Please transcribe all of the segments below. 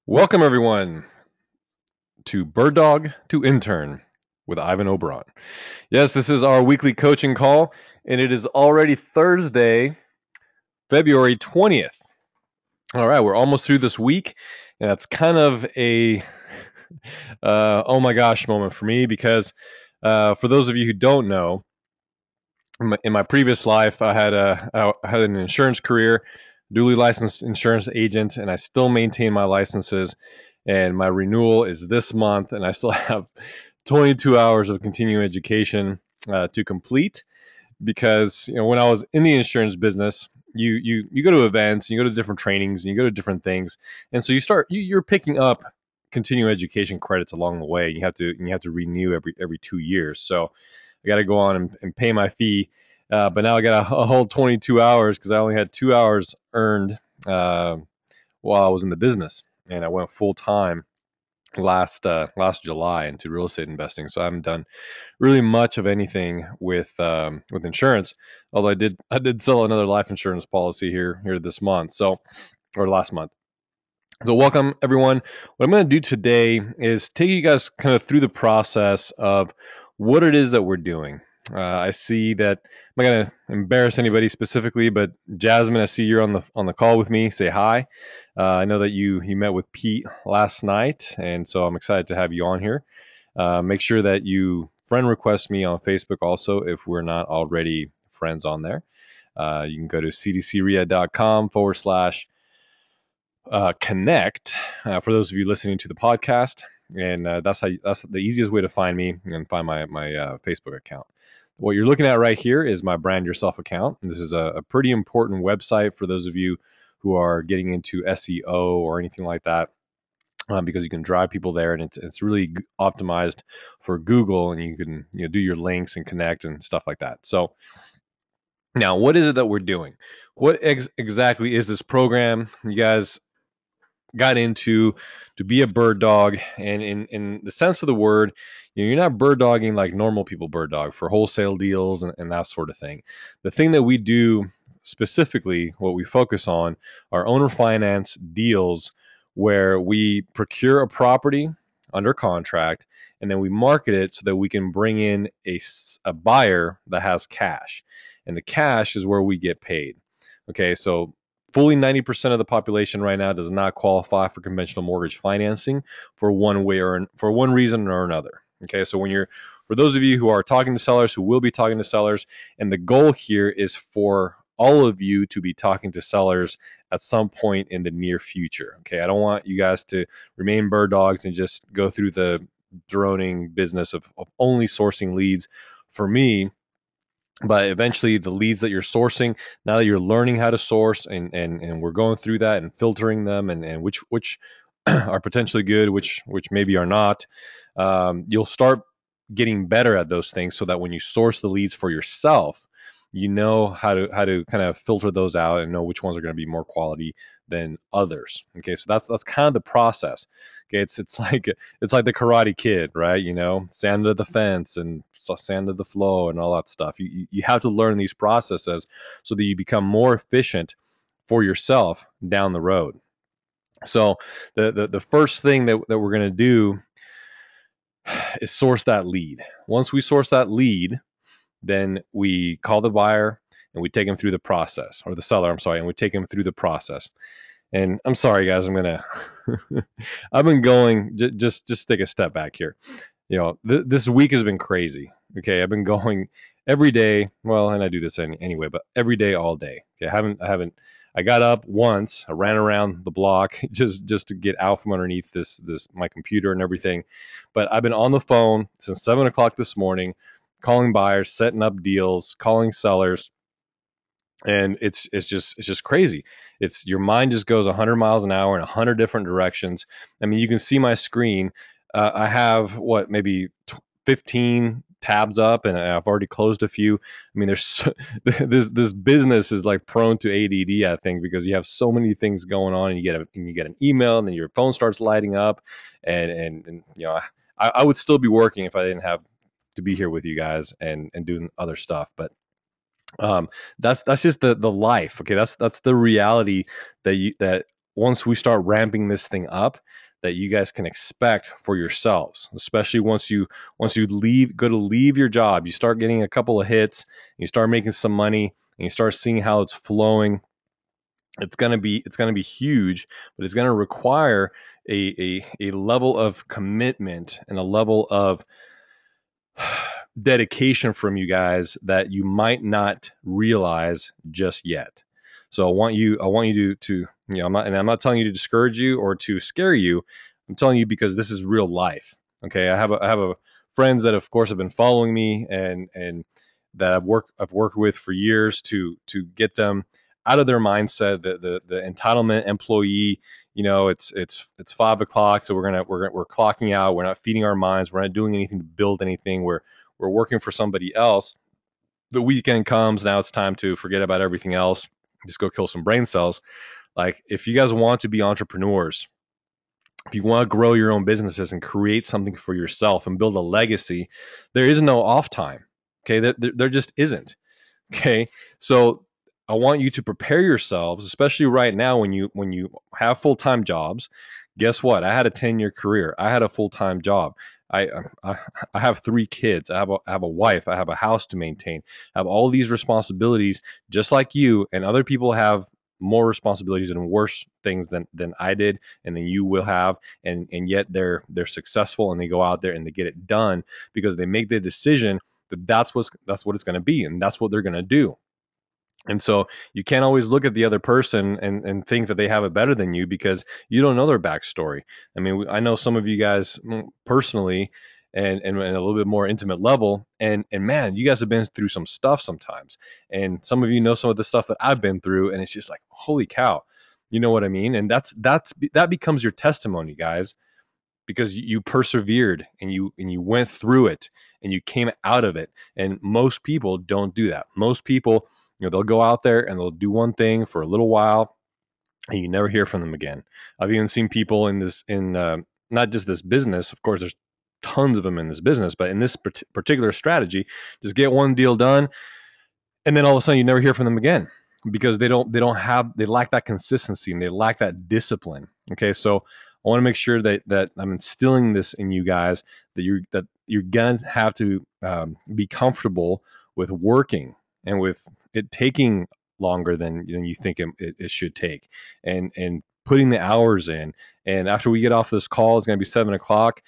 Welcome, everyone, to Bird Dog to Intern with Ivan Oberon. Yes, this is our weekly coaching call, and it is already Thursday, February 20th. All right, we're almost through this week, and that's kind of a oh my gosh moment for me because for those of you who don't know, in my previous life, I had an insurance career, duly licensed insurance agent, and I still maintain my licenses. And my renewal is this month, and I still have 22 hours of continuing education to complete. Because when I was in the insurance business, you go to events, you go to different trainings, and you go to different things, and so you're picking up continuing education credits along the way. You have to renew every 2 years. So I got to go on and pay my fee. But now I got a whole 22 hours because I only had 2 hours earned while I was in the business, and I went full time last July into real estate investing. So I haven't done really much of anything with insurance. Although I did sell another life insurance policy here this month. Or last month. So welcome, everyone. What I'm going to do today is take you guys kind of through the process of what it is that we're doing. I see that I'm not going to embarrass anybody specifically, but Jasmine, I see you're on the call with me. Say hi. I know that you met with Pete last night, and so I'm excited to have you on here. Make sure that you friend request me on Facebook also if we're not already friends on there. You can go to cdcria.com/connect for those of you listening to the podcast, and that's the easiest way to find me and find my Facebook account. What you're looking at right here is my Brand Yourself account. This is a pretty important website for those of you who are getting into SEO or anything like that, because you can drive people there, and it's really optimized for Google, and you can do your links and connect and stuff like that. So now, what is it that we're doing? What exactly is this program you guys got into to be a bird dog? And in the sense of the word, you're not bird dogging like normal people bird dog for wholesale deals and that sort of thing. The thing that we do specifically, what we focus on, are owner finance deals where we procure a property under contract, and then we market it so that we can bring in a buyer that has cash, and the cash is where we get paid. Okay, so fully 90% of the population right now does not qualify for conventional mortgage financing for one reason or another. Okay, so for those of you who are talking to sellers, who will be talking to sellers, and the goal here is for all of you to be talking to sellers at some point in the near future. Okay, I don't want you guys to remain bird dogs and just go through the droning business of only sourcing leads for me. But eventually the leads that you're sourcing, now that you're learning how to source, and we're going through that and filtering them, and which are potentially good, which maybe are not, you'll start getting better at those things, so that when you source the leads for yourself, you know how to kind of filter those out and know which ones are going to be more quality than others. Okay, so that's kind of the process. Okay, it's like the Karate Kid, right? Sand to the fence and sand to the flow and all that stuff. You have to learn these processes so that you become more efficient for yourself down the road. So the first thing that we're going to do is source that lead. Once we source that lead, then we call the buyer and we take them through the process, or the seller, I'm sorry, and we take them through the process. And I'm sorry, guys, I've been going, just take a step back here. This week has been crazy. Okay, I've been going every day. Well, and I do this anyway, but every day, all day. Okay, I got up once, I ran around the block just to get out from underneath this my computer and everything. But I've been on the phone since 7 o'clock this morning, calling buyers, setting up deals, calling sellers, and it's just crazy. It's Your mind just goes 100 miles an hour in 100 different directions. I mean, you can see my screen. I have maybe 15 tabs up, and I've already closed a few. I mean, this business is like prone to ADD, I think, because you have so many things going on, and you get an email, and then your phone starts lighting up, and I would still be working if I didn't have to be here with you guys and doing other stuff. But that's just the life. Okay, that's the reality that once we start ramping this thing up that you guys can expect for yourselves, especially once you go to leave your job, you start getting a couple of hits, you start making some money, and you start seeing how it's flowing. It's gonna be huge, but it's gonna require a level of commitment and a level of dedication from you guys that you might not realize just yet. So I want you to I'm not telling you to discourage you or to scare you. I'm telling you because this is real life. Okay, I have a friends that of course have been following me and that I've worked with for years to get them out of their mindset, the entitlement employee. It's 5 o'clock, so we're clocking out. We're not feeding our minds. We're not doing anything to build anything. We're working for somebody else. The weekend comes, now it's time to forget about everything else. Just go kill some brain cells. Like, if you guys want to be entrepreneurs, if you want to grow your own businesses and create something for yourself and build a legacy, there is no off time. Okay, there just isn't. Okay, so I want you to prepare yourselves, especially right now when you have full time jobs. Guess what? I had a 10-year career. I had a full time job. I, I I have 3 kids. I have a wife. I have a house to maintain. I have all these responsibilities, just like you. And other people have more responsibilities and worse things than I did, and then you will have. And yet they're successful, and they go out there and they get it done because they make the decision that that's what it's going to be, and that's what they're going to do. And so you can't always look at the other person and think that they have it better than you because you don't know their backstory. I mean, I know some of you guys personally and a little bit more intimate level. And man, you guys have been through some stuff sometimes. And some of you know some of the stuff that I've been through. And it's just like, holy cow. You know what I mean? And that becomes your testimony, guys, because you persevered and you went through it and you came out of it. And most people don't do that. Most people, they'll go out there and they'll do one thing for a little while and you never hear from them again. I've even seen people in not just this business, of course there's tons of them in this business, but in this particular strategy, just get one deal done and then all of a sudden you never hear from them again because they lack that consistency and they lack that discipline. Okay, so I want to make sure that I'm instilling this in you guys, that you're gonna have to be comfortable with working and with it taking longer than you think it should take, and putting the hours in. And after we get off this call, it's gonna be 7 o'clock.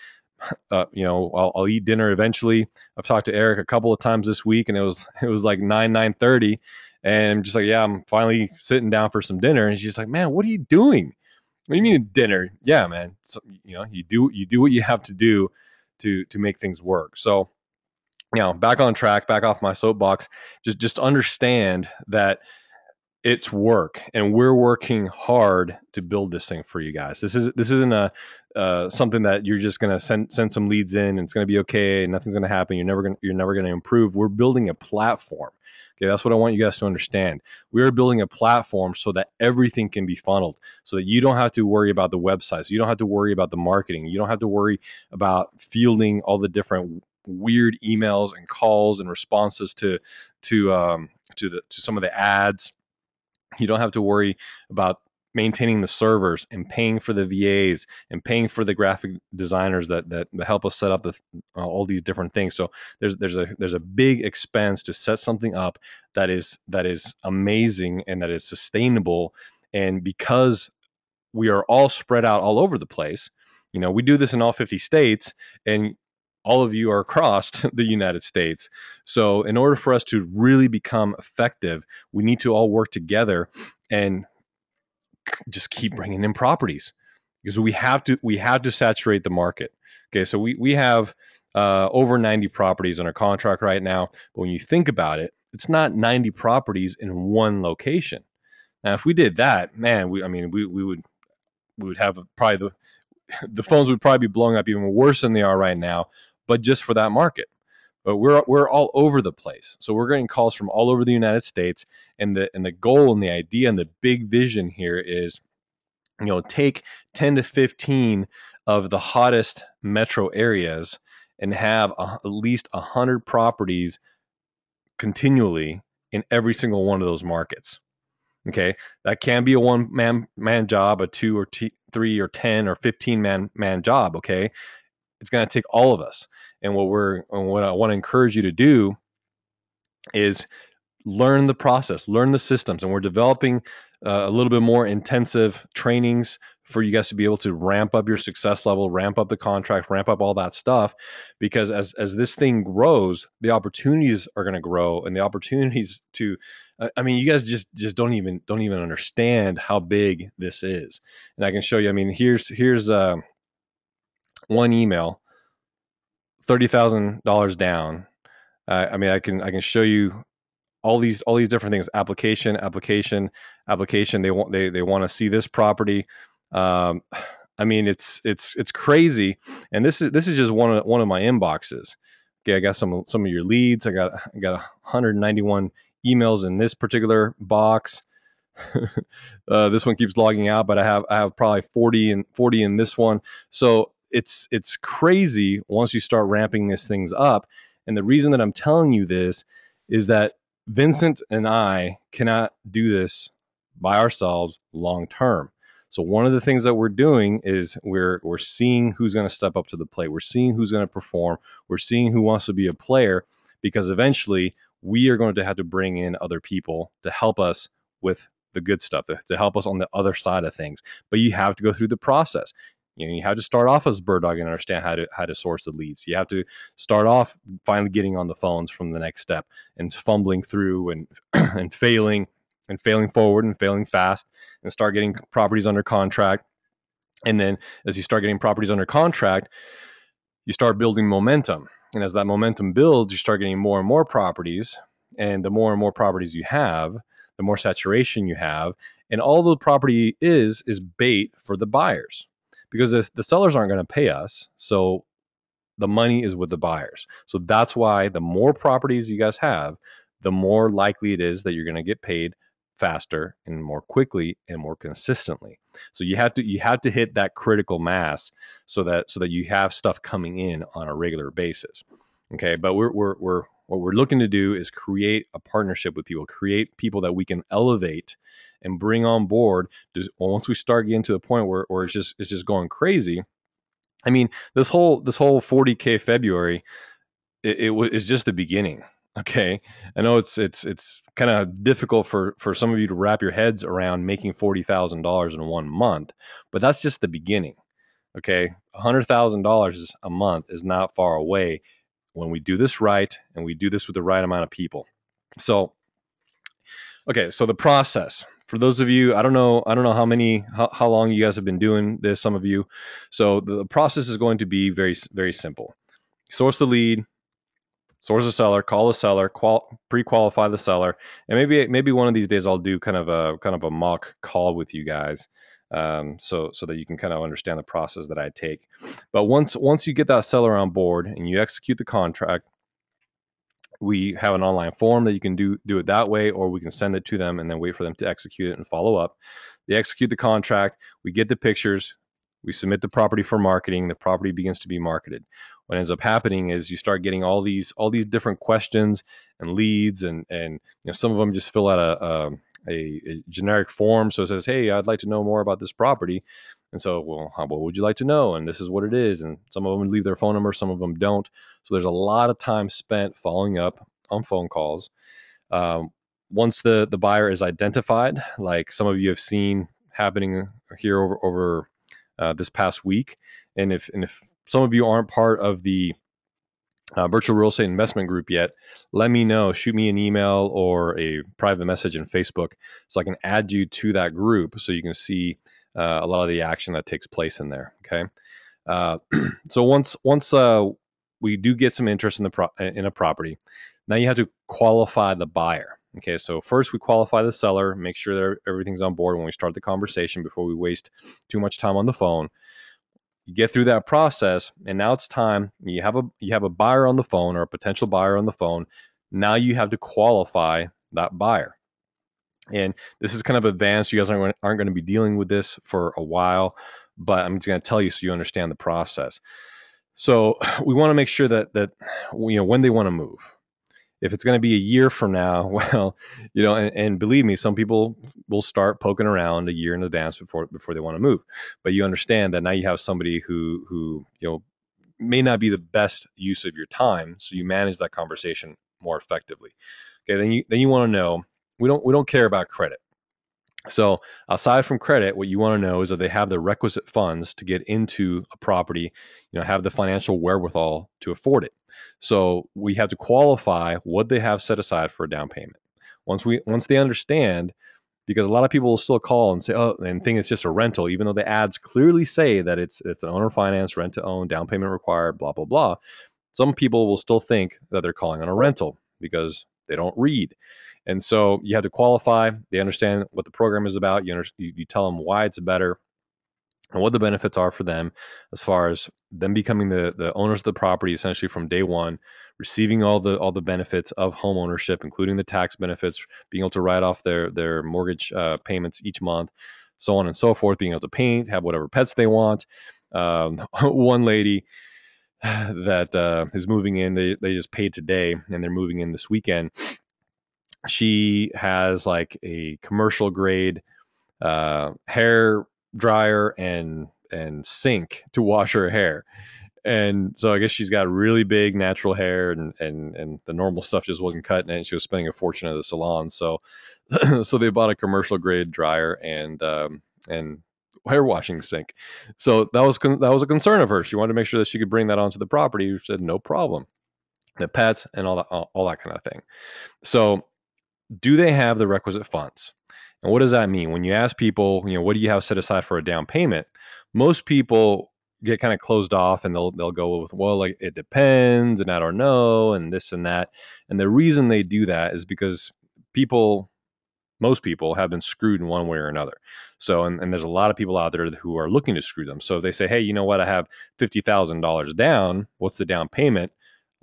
I'll eat dinner eventually. I've talked to Eric a couple of times this week, and it was like 9:30, and I'm just like, yeah, I'm finally sitting down for some dinner. And she's like, man, what are you doing? What do you mean dinner? Yeah, man. So, you do what you have to do to make things work. So, back on track, back off my soapbox. Just understand that it's work, and we're working hard to build this thing for you guys. This isn't a something that you're just gonna send some leads in and it's gonna be okay and nothing's gonna happen. You're never gonna improve. We're building a platform. Okay, that's what I want you guys to understand. We are building a platform so that everything can be funneled, so that you don't have to worry about the websites, you don't have to worry about the marketing, you don't have to worry about fielding all the different weird emails and calls and responses to some of the ads. You don't have to worry about maintaining the servers and paying for the VAs and paying for the graphic designers that help us set up all these different things. So there's a big expense to set something up that is amazing and that is sustainable. And because we are all spread out all over the place, we do this in all 50 states, and all of you are across the United States. So in order for us to really become effective, we need to all work together and just keep bringing in properties, because we have to saturate the market. Okay, so we have over 90 properties under contract right now. But when you think about it, it's not 90 properties in one location. Now, if we did that, man, we would have probably the phones would probably be blowing up even worse than they are right now, but just for that market. But we're all over the place. So we're getting calls from all over the United States, and the goal and the idea and the big vision here is, take 10 to 15 of the hottest metro areas and have at least 100 properties continually in every single one of those markets. Okay, that can be a one man job, a two or three or 10 or 15 man job. Okay, it's going to take all of us. And what I want to encourage you to do is learn the process, learn the systems, and we're developing a little bit more intensive trainings for you guys to be able to ramp up your success level, ramp up the contract, ramp up all that stuff. Because as this thing grows, the opportunities are going to grow, and the opportunities to I mean, you guys just don't even understand how big this is. And I can show you. I mean, here's one email, $30,000 down. I mean, I can show you all these different things. Application. They want to see this property. Um, I mean, it's crazy. And this is just one of my inboxes. Okay, I got some of your leads. I got 191 emails in this particular box. This one keeps logging out, but I have probably 40 in this one. So it's crazy once you start ramping these things up. And the reason that I'm telling you this is that Vincent and I cannot do this by ourselves long term. So one of the things that we're doing is we're seeing who's going to step up to the plate. We're seeing who's going to perform. We're seeing who wants to be a player, because eventually we are going to have to bring in other people to help us with the good stuff, to help us on the other side of things. But you have to go through the process. You have to start off as bird dog and understand how to source the leads. You have to start off finally getting on the phones from the next step, and fumbling through and and failing forward and failing fast, and start getting properties under contract. And then as you start getting properties under contract, you start building momentum. And as that momentum builds, you start getting more and more properties. And the more and more properties you have, the more saturation you have. And all the property is bait for the buyers, because the sellers aren't going to pay us. So the money is with the buyers. So that's why the more properties you guys have, the more likely it is that you're going to get paid faster and more quickly and more consistently. So you have to hit that critical mass so that you have stuff coming in on a regular basis. Okay, but what we're looking to do is create a partnership with people, create people that we can elevate and bring on board. Once we start getting to the point where it's just going crazy. I mean, this whole 40K February, is just the beginning. Okay, I know it's kind of difficult for some of you to wrap your heads around making $40,000 in 1 month, but that's just the beginning. Okay, $100,000 a month is not far away when we do this right, and we do this with the right amount of people. So, okay, so the process. For those of you, I don't know how long you guys have been doing this, some of you. So the process is going to be very, very simple. Source the lead, source the seller, call the seller, pre-qualify the seller, and maybe one of these days I'll do kind of a mock call with you guys, so that you can kind of understand the process that I take. But once you get that seller on board and you execute the contract, we have an online form that you can do it that way, or we can send it to them and then wait for them to execute it and follow up. They execute the contract, we get the pictures, we submit the property for marketing, the property begins to be marketed. What ends up happening is you start getting all these different questions and leads, and some of them just fill out a generic form. So it says, hey, I'd like to know more about this property. And so, well, what would you like to know? And this is what it is. And some of them leave their phone number, some of them don't. So there's a lot of time spent following up on phone calls. Once the buyer is identified, like some of you have seen happening here over this past week, and if some of you aren't part of the virtual real estate investment group yet, let me know. Shoot me an email or a private message in Facebook so I can add you to that group so you can see a lot of the action that takes place in there. Okay, so once we do get some interest in a property, now you have to qualify the buyer. Okay, so first we qualify the seller, make sure that everything's on board when we start the conversation before we waste too much time on the phone. You get through that process, and now it's time. You have a buyer on the phone, or a potential buyer on the phone. Now you have to qualify that buyer. And this is kind of advanced. You guys aren't going to be dealing with this for a while, but I'm just going to tell you so you understand the process. So we want to make sure that when they want to move. If it's going to be a year from now, well, and believe me, some people will start poking around a year in advance before they want to move. But you understand that now you have somebody who may not be the best use of your time, so you manage that conversation more effectively. Okay, then you want to know, we don't care about credit. So aside from credit, what you want to know is that they have the requisite funds to get into a property, have the financial wherewithal to afford it. So we have to qualify what they have set aside for a down payment. Once they understand, because a lot of people will still call and say, oh, and think it's just a rental, even though the ads clearly say that it's an owner finance, rent to own, down payment required, blah, blah, blah. Some people will still think that they're calling on a rental because they don't read. And so you have to qualify. They understand what the program is about. You tell them why it's better and what the benefits are for them, as far as them becoming the owners of the property essentially from day one, receiving all the benefits of home ownership, including the tax benefits, being able to write off their mortgage payments each month, so on and so forth, being able to paint, have whatever pets they want. One lady that is moving in, they just paid today and they're moving in this weekend. She has like a commercial grade hair dryer and sink to wash her hair. And so I guess she's got really big natural hair, and the normal stuff just wasn't cutting it. And she was spending a fortune at the salon. So so they bought a commercial grade dryer and hair washing sink. So that was a concern of hers. She wanted to make sure that she could bring that onto the property. She said no problem. The pets and all that kind of thing. So do they have the requisite funds? And what does that mean? When you ask people, what do you have set aside for a down payment? Most people get kind of closed off and they'll go with, well, like it depends and I don't know and this and that. And the reason they do that is because most people have been screwed in one way or another. So, and there's a lot of people out there who are looking to screw them. So if they say, hey, you know what? I have $50,000 down. What's the down payment?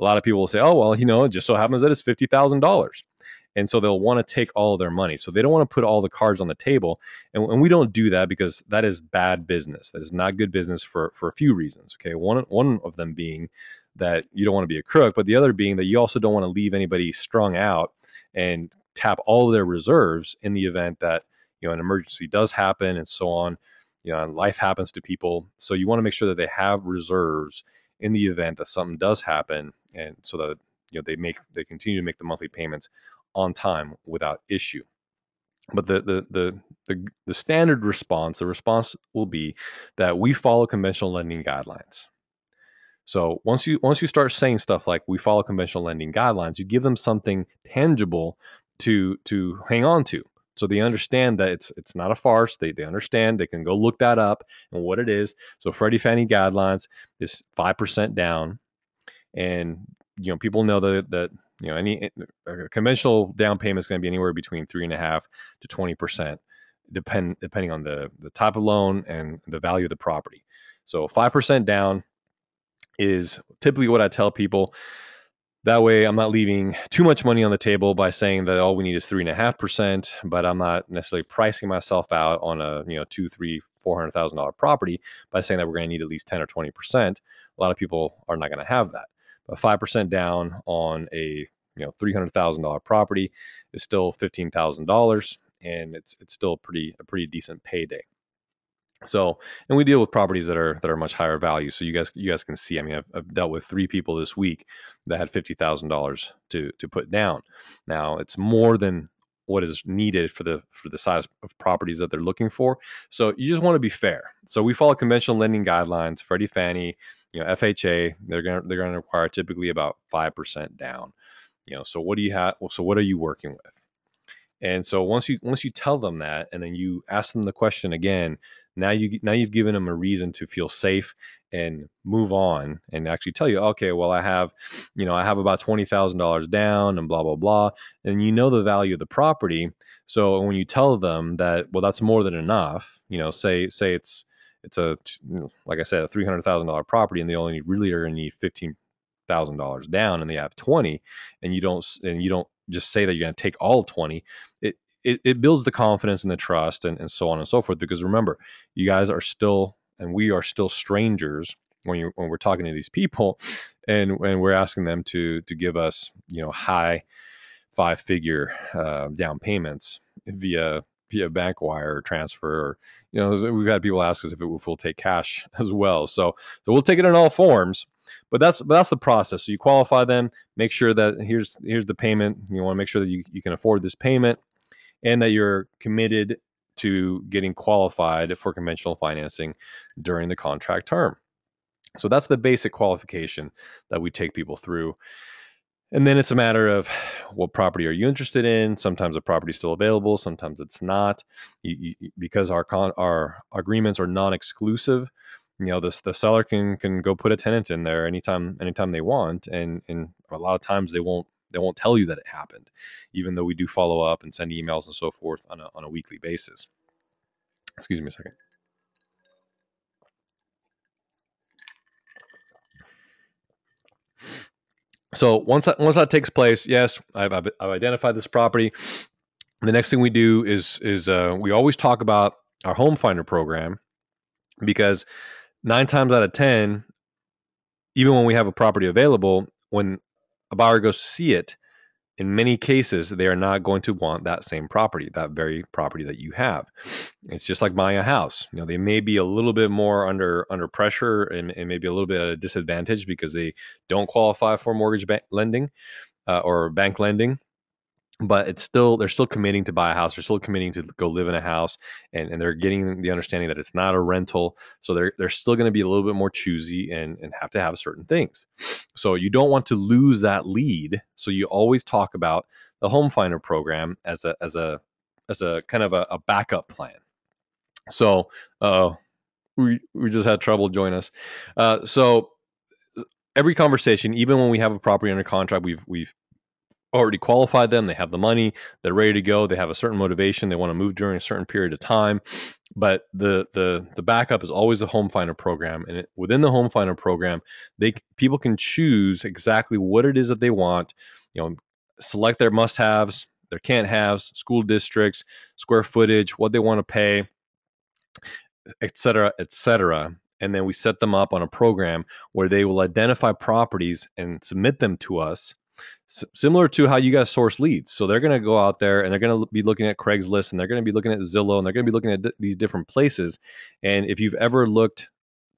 A lot of people will say, oh, well, it just so happens that it's $50,000. And so they'll want to take all of their money. So they don't want to put all the cards on the table. And we don't do that because that is bad business. That is not good business for a few reasons. Okay. One of them being that you don't want to be a crook, but the other being that you also don't want to leave anybody strung out and tap all of their reserves in the event that, an emergency does happen and so on. And life happens to people. So you want to make sure that they have reserves in the event that something does happen. And so that, they continue to make the monthly payments on time without issue. But the standard response, the response will be that we follow conventional lending guidelines. So once you start saying stuff like we follow conventional lending guidelines, you give them something tangible to hang on to. So they understand that it's not a farce. They understand. They can go look that up and what it is. So Freddie Fannie guidelines is 5% down, and people know that any conventional down payment is going to be anywhere between 3.5% to 20%, depending on the type of loan and the value of the property. So 5% down is typically what I tell people. That way, I'm not leaving too much money on the table by saying that all we need is 3.5%, but I'm not necessarily pricing myself out on a $200,000, $300,000, $400,000 property by saying that we're going to need at least 10 or 20%. A lot of people are not going to have that. But 5% down on a $300,000 property is still $15,000, and it's still a pretty decent payday. So, and we deal with properties that are much higher value. So you guys can see. I mean, I've dealt with 3 people this week that had $50,000 to put down. Now it's more than what is needed for the size of properties that they're looking for. So you just want to be fair. So we follow conventional lending guidelines. Freddie, Fannie, FHA. They're gonna require typically about 5% down. So what do you have? So what are you working with? And so once you tell them that, and then you ask them the question again, now you've given them a reason to feel safe and move on, and actually tell you, okay, well, I have about $20,000 down and blah blah blah, and the value of the property. So when you tell them that, well, that's more than enough, say it's a, like I said, a $300,000 property, and they only really are going to need $15,000 down, and they have 20, and you don't just say that you're going to take all 20. It builds the confidence and the trust and so on and so forth. Because remember, you guys are still, and we are still strangers when we're talking to these people. and we're asking them to give us high five-figure down payments via bank wire or transfer. Or, we've had people ask us if we'll take cash as well. So we'll take it in all forms. But that's the process. So you qualify them, make sure that here's the payment. You want to make sure that you can afford this payment, and that you're committed to getting qualified for conventional financing during the contract term. So that's the basic qualification that we take people through. And then it's a matter of what property are you interested in. Sometimes the property is still available, sometimes it's not. Because our agreements are non-exclusive, the seller can go put a tenant in there anytime they want, and a lot of times they won't tell you that it happened, even though we do follow up and send emails and so forth on a weekly basis. Excuse me a second. So once that takes place, yes, I've identified this property. The next thing we do is we always talk about our home finder program, because 9 times out of 10, even when we have a property available, when a buyer goes to see it, in many cases they are not going to want that same property, that very property that you have. It's just like buying a house. They may be a little bit more under pressure, and maybe a little bit at a disadvantage because they don't qualify for mortgage lending or bank lending. But they're still committing to buy a house. They're still committing to go live in a house, and they're getting the understanding that it's not a rental. So they're still going to be a little bit more choosy and have to have certain things. So you don't want to lose that lead. So you always talk about the home finder program as a kind of a backup plan. So we just had trouble join us. So every conversation, even when we have a property under contract, we've already qualified them. They have the money. They're ready to go. They have a certain motivation. They want to move during a certain period of time. But the backup is always the home finder program. And within the home finder program, people can choose exactly what it is that they want. Select their must-haves, their can't-haves, school districts, square footage, what they want to pay, et cetera, et cetera. And then we set them up on a program where they will identify properties and submit them to us, similar to how you guys source leads. So they're going to go out there and they're going to be looking at Craigslist, and they're going to be looking at Zillow, and they're going to be looking at these different places. And if you've ever looked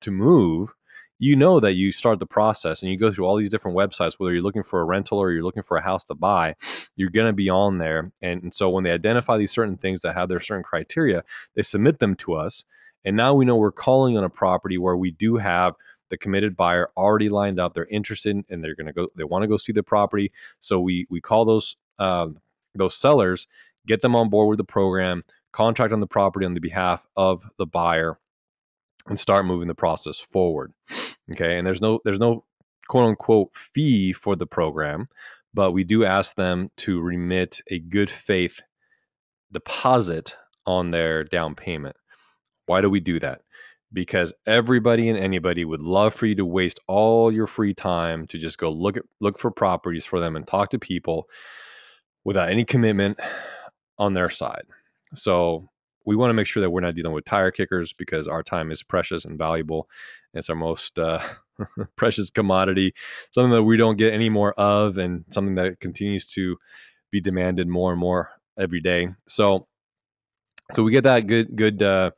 to move, that you start the process and you go through all these different websites, whether you're looking for a rental or you're looking for a house to buy, you're going to be on there. And so when they identify these certain things that have their certain criteria, they submit them to us. And now we know we're calling on a property where we do have the committed buyer already lined up. They're interested and they're going to go, they want to go see the property. So we call those sellers, get them on board with the program, contract on the property on the behalf of the buyer, and start moving the process forward. Okay. And there's no quote unquote fee for the program, but we do ask them to remit a good faith deposit on their down payment. Why do we do that? Because everybody and anybody would love for you to waste all your free time to just go look for properties for them and talk to people without any commitment on their side. So we want to make sure that we're not dealing with tire kickers, because our time is precious and valuable. It's our most precious commodity, something that we don't get any more of, and something that continues to be demanded more and more every day. So we get that good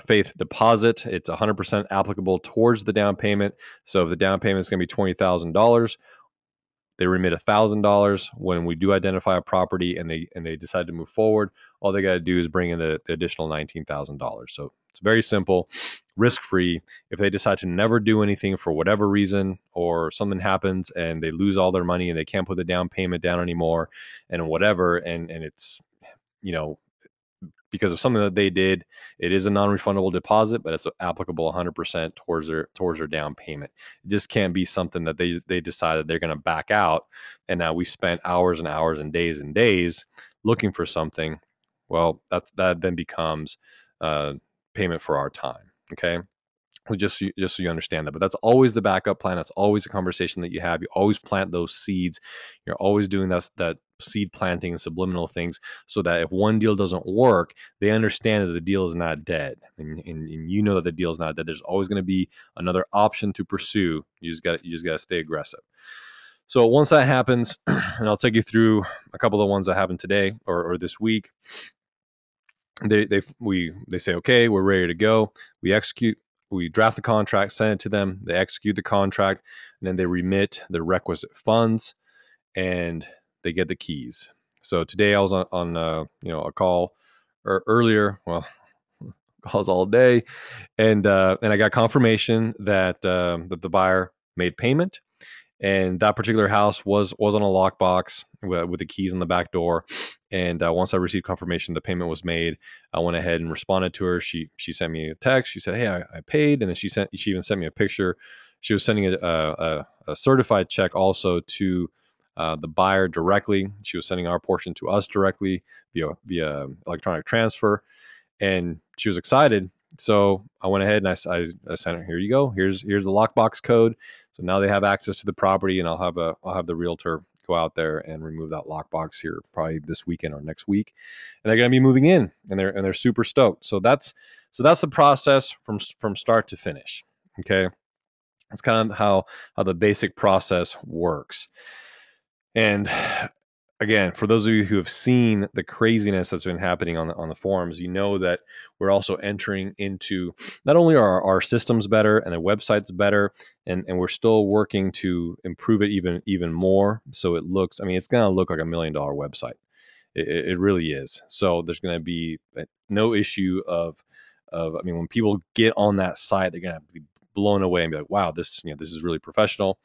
faith deposit. It's 100% applicable towards the down payment. So if the down payment is going to be $20,000, they remit $1,000 when we do identify a property and they decide to move forward. All they got to do is bring in the additional $19,000. So it's very simple, risk-free. If they decide to never do anything for whatever reason, or something happens and they lose all their money and they can't put the down payment down anymore, and whatever, and it's because of something that they did, it is a non-refundable deposit, but it's applicable 100% towards their down payment. It just can't be something that they decided they're going to back out, and now we spent hours and hours and days looking for something. Well, that then becomes payment for our time. Okay. Just so you understand that. But that's always the backup plan. That's always a conversation that you have. You always plant those seeds. You're always doing that seed planting and subliminal things, so that if one deal doesn't work, they understand that the deal is not dead, and you know that the deal is not dead. There's always going to be another option to pursue. You just got to stay aggressive. So once that happens, and I'll take you through a couple of the ones that happened today or this week. They say, okay, we're ready to go. We execute. We draft the contract, send it to them. They execute the contract, and then they remit the requisite funds, and they get the keys. So today I was on a call earlier. Well, calls all day, and I got confirmation that that the buyer made payment, and that particular house was on a lockbox with the keys on the back door. And once I received confirmation the payment was made, I went ahead and responded to her. She sent me a text. She said, "Hey, I paid," and then she even sent me a picture. She was sending a certified check also to the buyer directly. She was sending our portion to us directly via electronic transfer, and she was excited. So I went ahead and I sent her, "Here you go. Here's the lockbox code." So now they have access to the property, and I'll have the realtor go out there and remove that lockbox here probably this weekend or next week, and they're going to be moving in, and they're super stoked. So that's the process from start to finish. Okay, that's kind of how the basic process works. And again, for those of you who have seen the craziness that's been happening on the forums, you know that we're also entering into not only are our systems better and the website's better, and we're still working to improve it even more. So it looks, I mean, it's going to look like $1 million website. It really is. So there's going to be no issue I mean, when people get on that site, they're going to be blown away and be like, wow, this is really professional.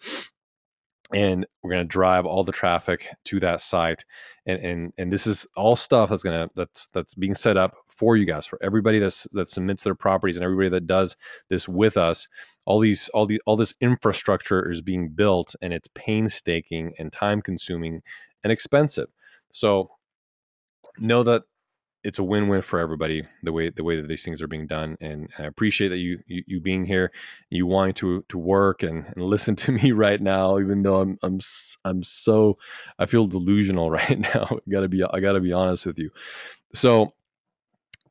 And we're going to drive all the traffic to that site, and this is all stuff that's being set up for you guys, for everybody that submits their properties, and everybody that does this with us. All this infrastructure is being built, and it's painstaking and time consuming and expensive. So know that it's a win-win for everybody, the way that these things are being done. And I appreciate that you being here, you wanting to work and listen to me right now, even though I'm so, I feel delusional right now. I gotta be honest with you. So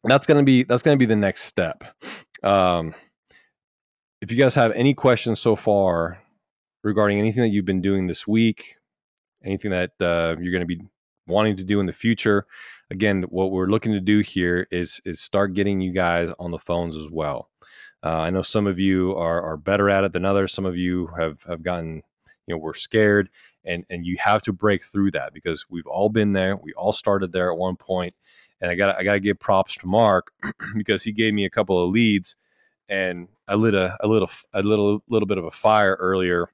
that's gonna be the next step. If you guys have any questions so far regarding anything that you've been doing this week, anything that you're going to be wanting to do in the future, again, what we're looking to do here is start getting you guys on the phones as well. I know some of you are better at it than others. Some of you have gotten, we're scared, and you have to break through that, because we've all been there. We all started there at one point, and I got to give props to Mark because he gave me a couple of leads, and I lit a little bit of a fire earlier,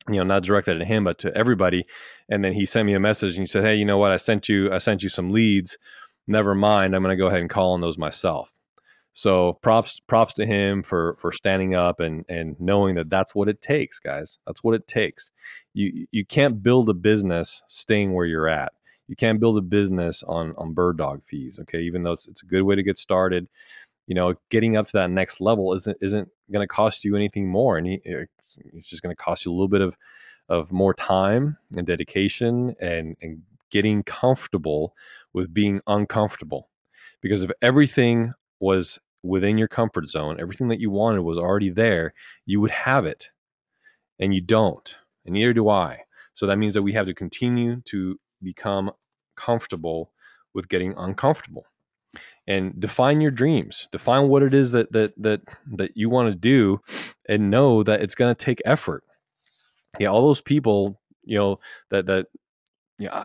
not directed at him, but to everybody. And then he sent me a message and he said, "Hey, you know what? I sent you some leads. Never mind. I'm going to go ahead and call on those myself." So props to him for standing up and knowing that that's what it takes, guys. That's what it takes. You can't build a business staying where you're at. You can't build a business on bird dog fees. Okay. Even though it's a good way to get started, getting up to that next level isn't going to cost you anything more, and it's just going to cost you a little bit of more time and dedication, and getting comfortable with being uncomfortable. Because if everything was within your comfort zone, everything that you wanted was already there, you would have it, and you don't, and neither do I. So that means that we have to continue to become comfortable with getting uncomfortable. And define your dreams, define what it is that you want to do, and know that it's going to take effort. All those people, that yeah,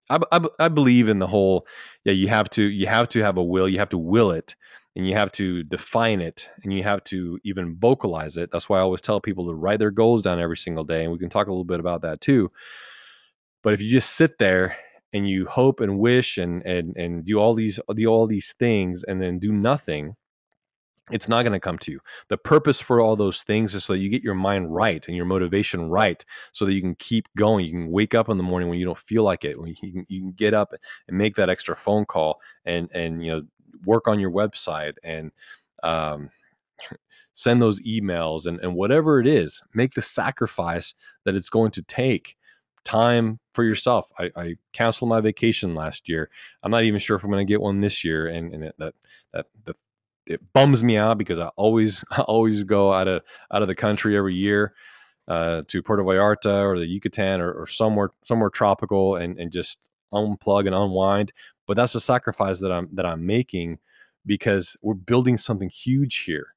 I believe in the whole, you have to have a will, you have to will it, and you have to define it, and you have to even vocalize it. That's why I always tell people to write their goals down every single day, and we can talk a little bit about that too. But if you just sit there and you hope and wish and do all these things and then do nothing, it's not going to come to you. The purpose for all those things is so that you get your mind right and your motivation right, so that you can keep going. You can wake up in the morning when you don't feel like it, when you can get up and make that extra phone call, and work on your website, and send those emails, and whatever it is, make the sacrifice that it's going to take. Time, for yourself. I canceled my vacation last year. I'm not even sure if I'm going to get one this year, and it bums me out because I always I always go out of the country every year to Puerto Vallarta or the Yucatan or somewhere tropical and just unplug and unwind. But that's a sacrifice that I'm making because we're building something huge here.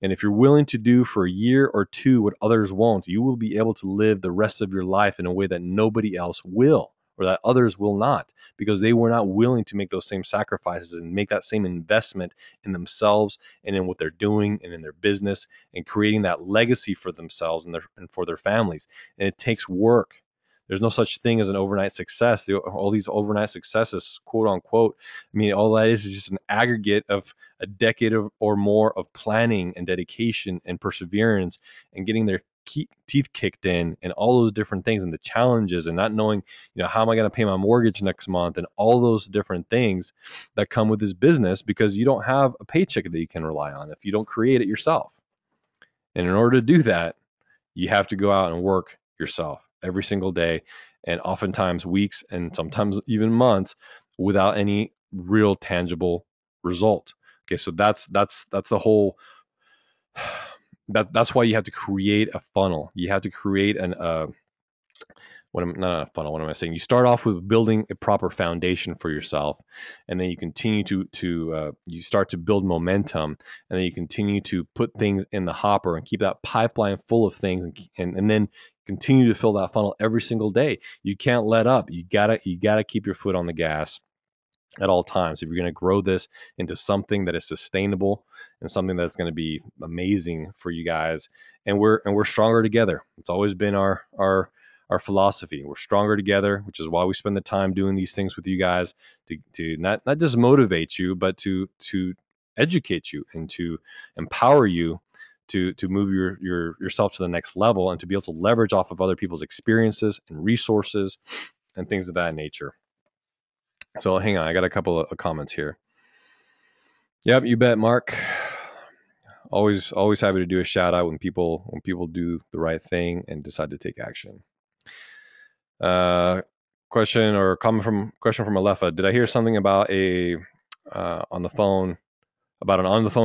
And if you're willing to do for a year or two what others won't, you will be able to live the rest of your life in a way that nobody else will, or that others will not, because they were not willing to make those same sacrifices and make that same investment in themselves and in what they're doing and in their business and creating that legacy for themselves and for their families. And it takes work. There's no such thing as an overnight success. All these overnight successes, quote unquote, I mean, all that is just an aggregate of a decade or more of planning and dedication and perseverance and getting their teeth kicked in and all those different things and the challenges and not knowing, how am I going to pay my mortgage next month and all those different things that come with this business, because you don't have a paycheck that you can rely on if you don't create it yourself. And in order to do that, you have to go out and work yourself every single day, and oftentimes weeks and sometimes even months without any real tangible result. Okay, so that's the whole that's why you have to create a funnel. You have to create not a funnel. What am I saying? You start off with building a proper foundation for yourself, and then you continue to you start to build momentum, and then you continue to put things in the hopper and keep that pipeline full of things, and then continue to fill that funnel every single day. You can't let up. You gotta keep your foot on the gas at all times if you're going to grow this into something that is sustainable and something that's going to be amazing for you guys. And we're stronger together. It's always been our philosophy. We're stronger together, which is why we spend the time doing these things with you guys to not just motivate you, but to educate you and to empower you to move yourself to the next level and to be able to leverage off of other people's experiences and resources and things of that nature. So hang on, I got a couple of comments here. Yep, you bet, Mark. Always happy to do a shout out when people do the right thing and decide to take action. Question from Alefa. Did I hear something about on the phone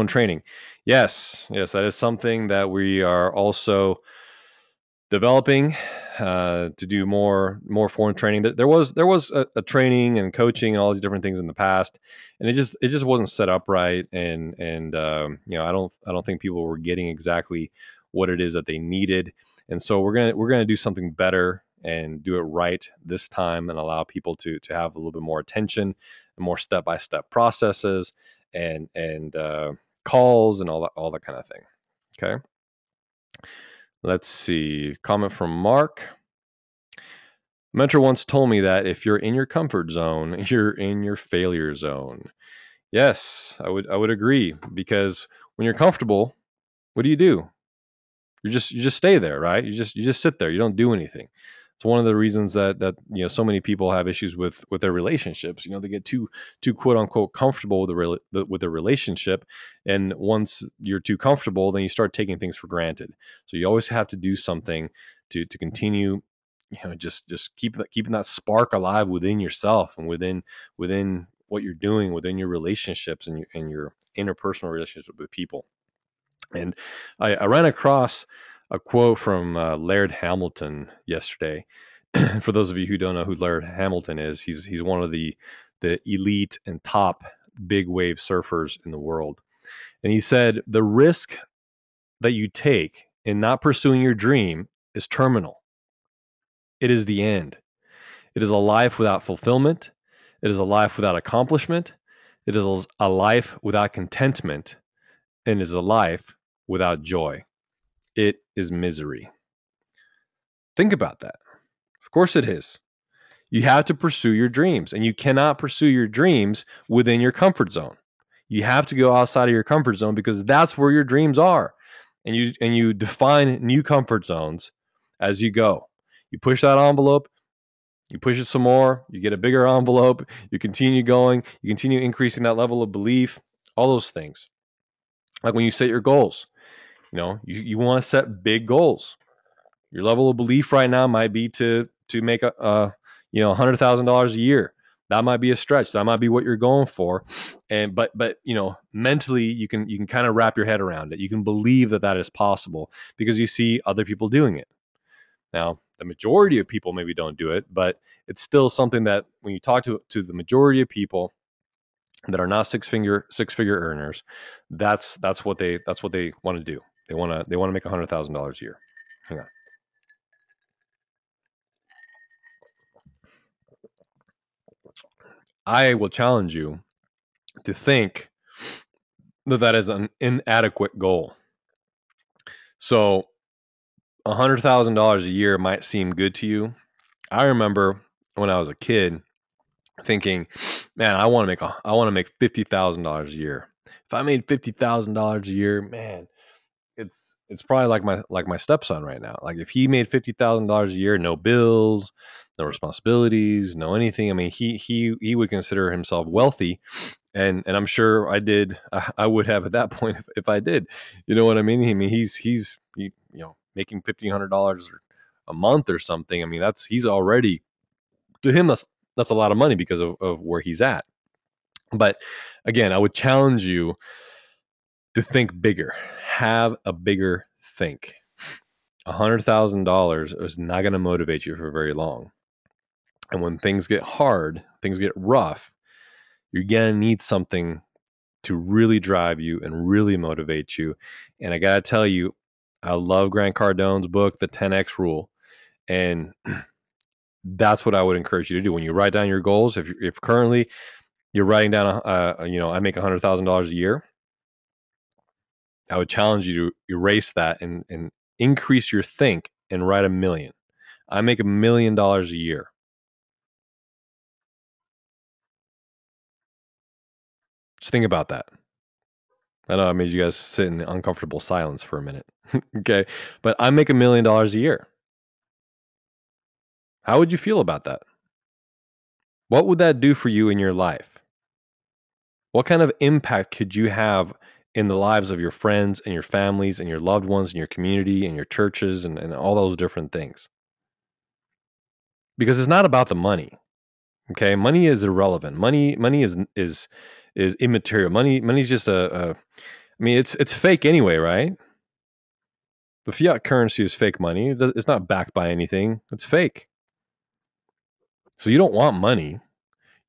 training? Yes, that is something that we are also developing to do more foreign training. There was a training and coaching and all these different things in the past, and it just wasn't set up right. And I don't think people were getting exactly what it is that they needed. And so we're gonna do something better and do it right this time and allow people to have a little bit more attention and more step-by-step processes and calls and all that kind of thing. Okay. Let's see. Comment from Mark. Mentor once told me that if you're in your comfort zone, you're in your failure zone. Yes, I would agree, because when you're comfortable, what do? You just stay there, right? You just sit there. You don't do anything. It's one of the reasons that so many people have issues with their relationships. They get too quote unquote comfortable with their relationship, and once you're too comfortable, then you start taking things for granted. So you always have to do something to continue, just keeping that spark alive within yourself and within what you're doing within your relationships and your interpersonal relationship with people. And I ran across a quote from Laird Hamilton yesterday. For those of you who don't know who Laird Hamilton is, he's one of the elite and top big wave surfers in the world. And he said, the risk that you take in not pursuing your dream is terminal. It is the end. It is a life without fulfillment. It is a life without accomplishment. It is a life without contentment. And it is a life without joy. It is misery. Think about that. Of course it is. You have to pursue your dreams, and you cannot pursue your dreams within your comfort zone. You have to go outside of your comfort zone, because that's where your dreams are. And you define new comfort zones as you go. You push that envelope, you push it some more, you get a bigger envelope, you continue going, you continue increasing that level of belief, all those things. Like when you set your goals, you want to set big goals. Your level of belief right now might be to make $100,000 a year. That might be a stretch. That might be what you're going for. But mentally you can kind of wrap your head around it. You can believe that that is possible because you see other people doing it. Now, the majority of people maybe don't do it, but it's still something that when you talk to the majority of people that are not six figure earners, that's what they want to do. They want to make $100,000 a year. Hang on. I will challenge you to think that that is an inadequate goal. So $100,000 a year might seem good to you. I remember when I was a kid thinking, man, I want to make $50,000 a year. If I made $50,000 a year, man, it's probably like my stepson right now. Like if he made $50,000 a year, no bills, no responsibilities, no anything. I mean, he would consider himself wealthy, and I'm sure I would have at that point if I did. You know what I mean? I mean, he's making $1,500 a month or something. I mean, he's already, to him that's a lot of money because of where he's at. But again, I would challenge you to think bigger. Have a bigger think. $100,000 is not going to motivate you for very long. And when things get hard, things get rough, you're going to need something to really drive you and really motivate you. And I got to tell you, I love Grant Cardone's book, The 10X Rule. And that's what I would encourage you to do when you write down your goals. If currently you're writing down, I make $100,000 a year, I would challenge you to erase that and increase your think and write $1 million. I make $1 million a year. Just think about that. I know I made you guys sit in uncomfortable silence for a minute. Okay. But I make $1 million a year. How would you feel about that? What would that do for you in your life? What kind of impact could you have in the lives of your friends and your families and your loved ones and your community and your churches and all those different things? Because it's not about the money. Okay. Money is irrelevant. Money is immaterial. Money's just I mean, it's fake anyway, right? The fiat currency is fake money. It's not backed by anything. It's fake. So you don't want money.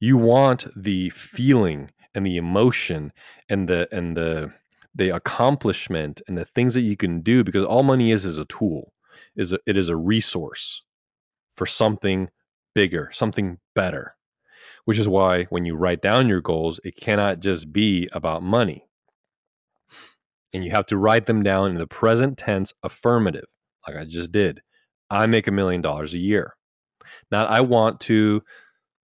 You want the feeling and the emotion and the accomplishment and the things that you can do, because all money is a tool. It is a resource for something bigger, something better. Which is why when you write down your goals, it cannot just be about money. And you have to write them down in the present tense affirmative, like I just did. I make $1 million a year. Not I want to,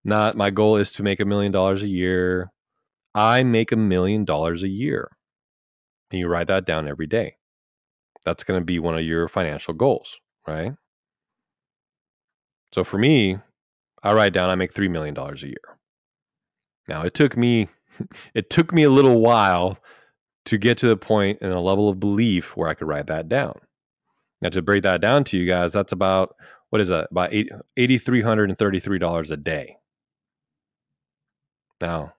not my goal is to make $1 million a year. I make $1 million a year. And you write that down every day. That's going to be one of your financial goals, right? So for me, I write down I make $3 million a year. Now it took me a little while to get to the point and a level of belief where I could write that down. Now, to break that down to you guys, that's about, what is that? About $8,333 a day. Now,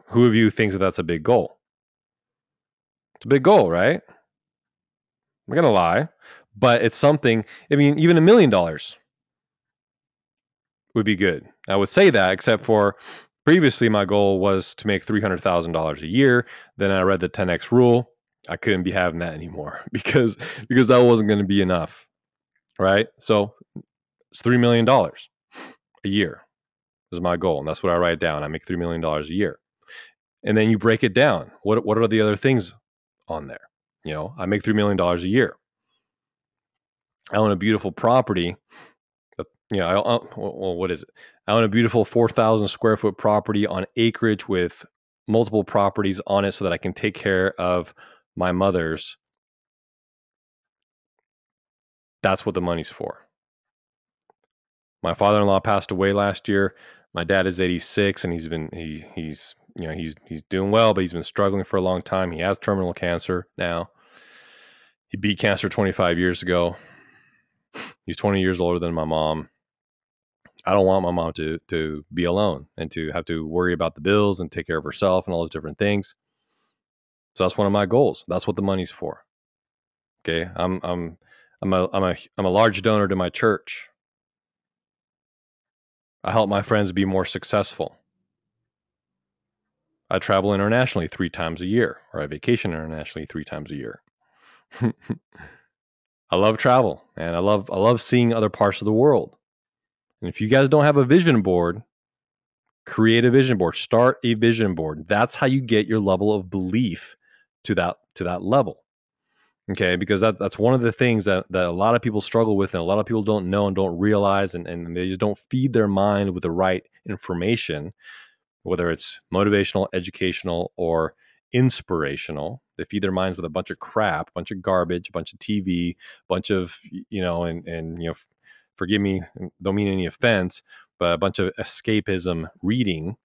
who of you thinks that that's a big goal? It's a big goal, right? I'm not gonna lie, but it's something. I mean, even $1 million would be good. I would say that, except for previously, my goal was to make $300,000 a year. Then I read the 10X rule. I couldn't be having that anymore because that wasn't going to be enough, right? So it's $3 million a year is my goal, and that's what I write down. I make $3 million a year, and then you break it down. What are the other things on there? I make $3 million a year. I own a beautiful property. What is it? I own a beautiful 4,000 square foot property on acreage with multiple properties on it so that I can take care of my mother's. That's what the money's for. My father-in-law passed away last year. My dad is 86 and he's doing well, but he's been struggling for a long time. He has terminal cancer now. He beat cancer 25 years ago. He's 20 years older than my mom. I don't want my mom to be alone and to have to worry about the bills and take care of herself and all those different things. So that's one of my goals. That's what the money's for. Okay, I'm a large donor to my church. I help my friends be more successful. I travel internationally 3 times a year, or I vacation internationally 3 times a year. I love travel, and I love seeing other parts of the world. And if you guys don't have a vision board, create a vision board. Start a vision board. That's how you get your level of belief to that level. Okay, because that's one of the things that a lot of people struggle with, and a lot of people don't know and don't realize, and they just don't feed their mind with the right information, whether it's motivational, educational, or inspirational. They feed their minds with a bunch of crap, a bunch of garbage, a bunch of TV, a bunch of, and forgive me, don't mean any offense, but a bunch of escapism reading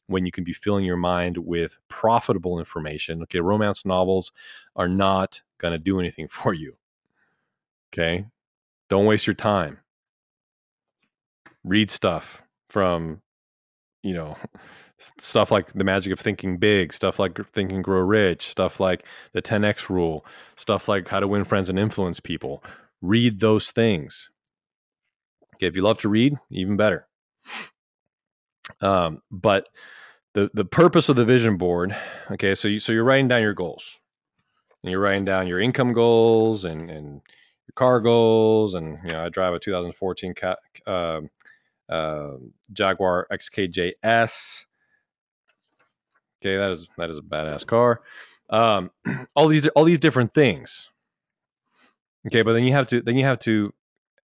when you can be filling your mind with profitable information. Okay, romance novels are not going to do anything for you. Okay, don't waste your time. Read stuff from, you know, stuff like The Magic of Thinking Big, stuff like Think and Grow Rich, stuff like the 10X Rule, stuff like How to Win Friends and Influence People. Read those things. Okay, if you love to read, even better. But the purpose of the vision board, okay, so you're writing down your goals, and you're writing down your income goals and your car goals, and I drive a 2014 Jaguar XKJS. Okay, that is a badass car. All these different things. Okay, but then you have to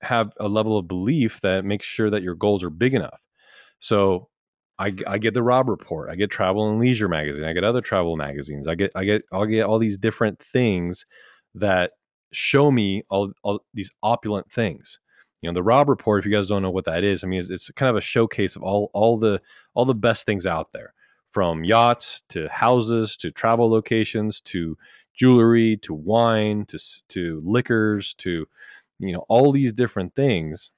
have a level of belief that makes sure that your goals are big enough. So I get the Rob Report, I get Travel and Leisure magazine, I get other travel magazines, I'll get all these different things that show me all these opulent things. The Rob Report, if you guys don't know what that is, I mean, it's kind of a showcase of all the best things out there, from yachts to houses to travel locations to jewelry to wine to liquors to all these different things.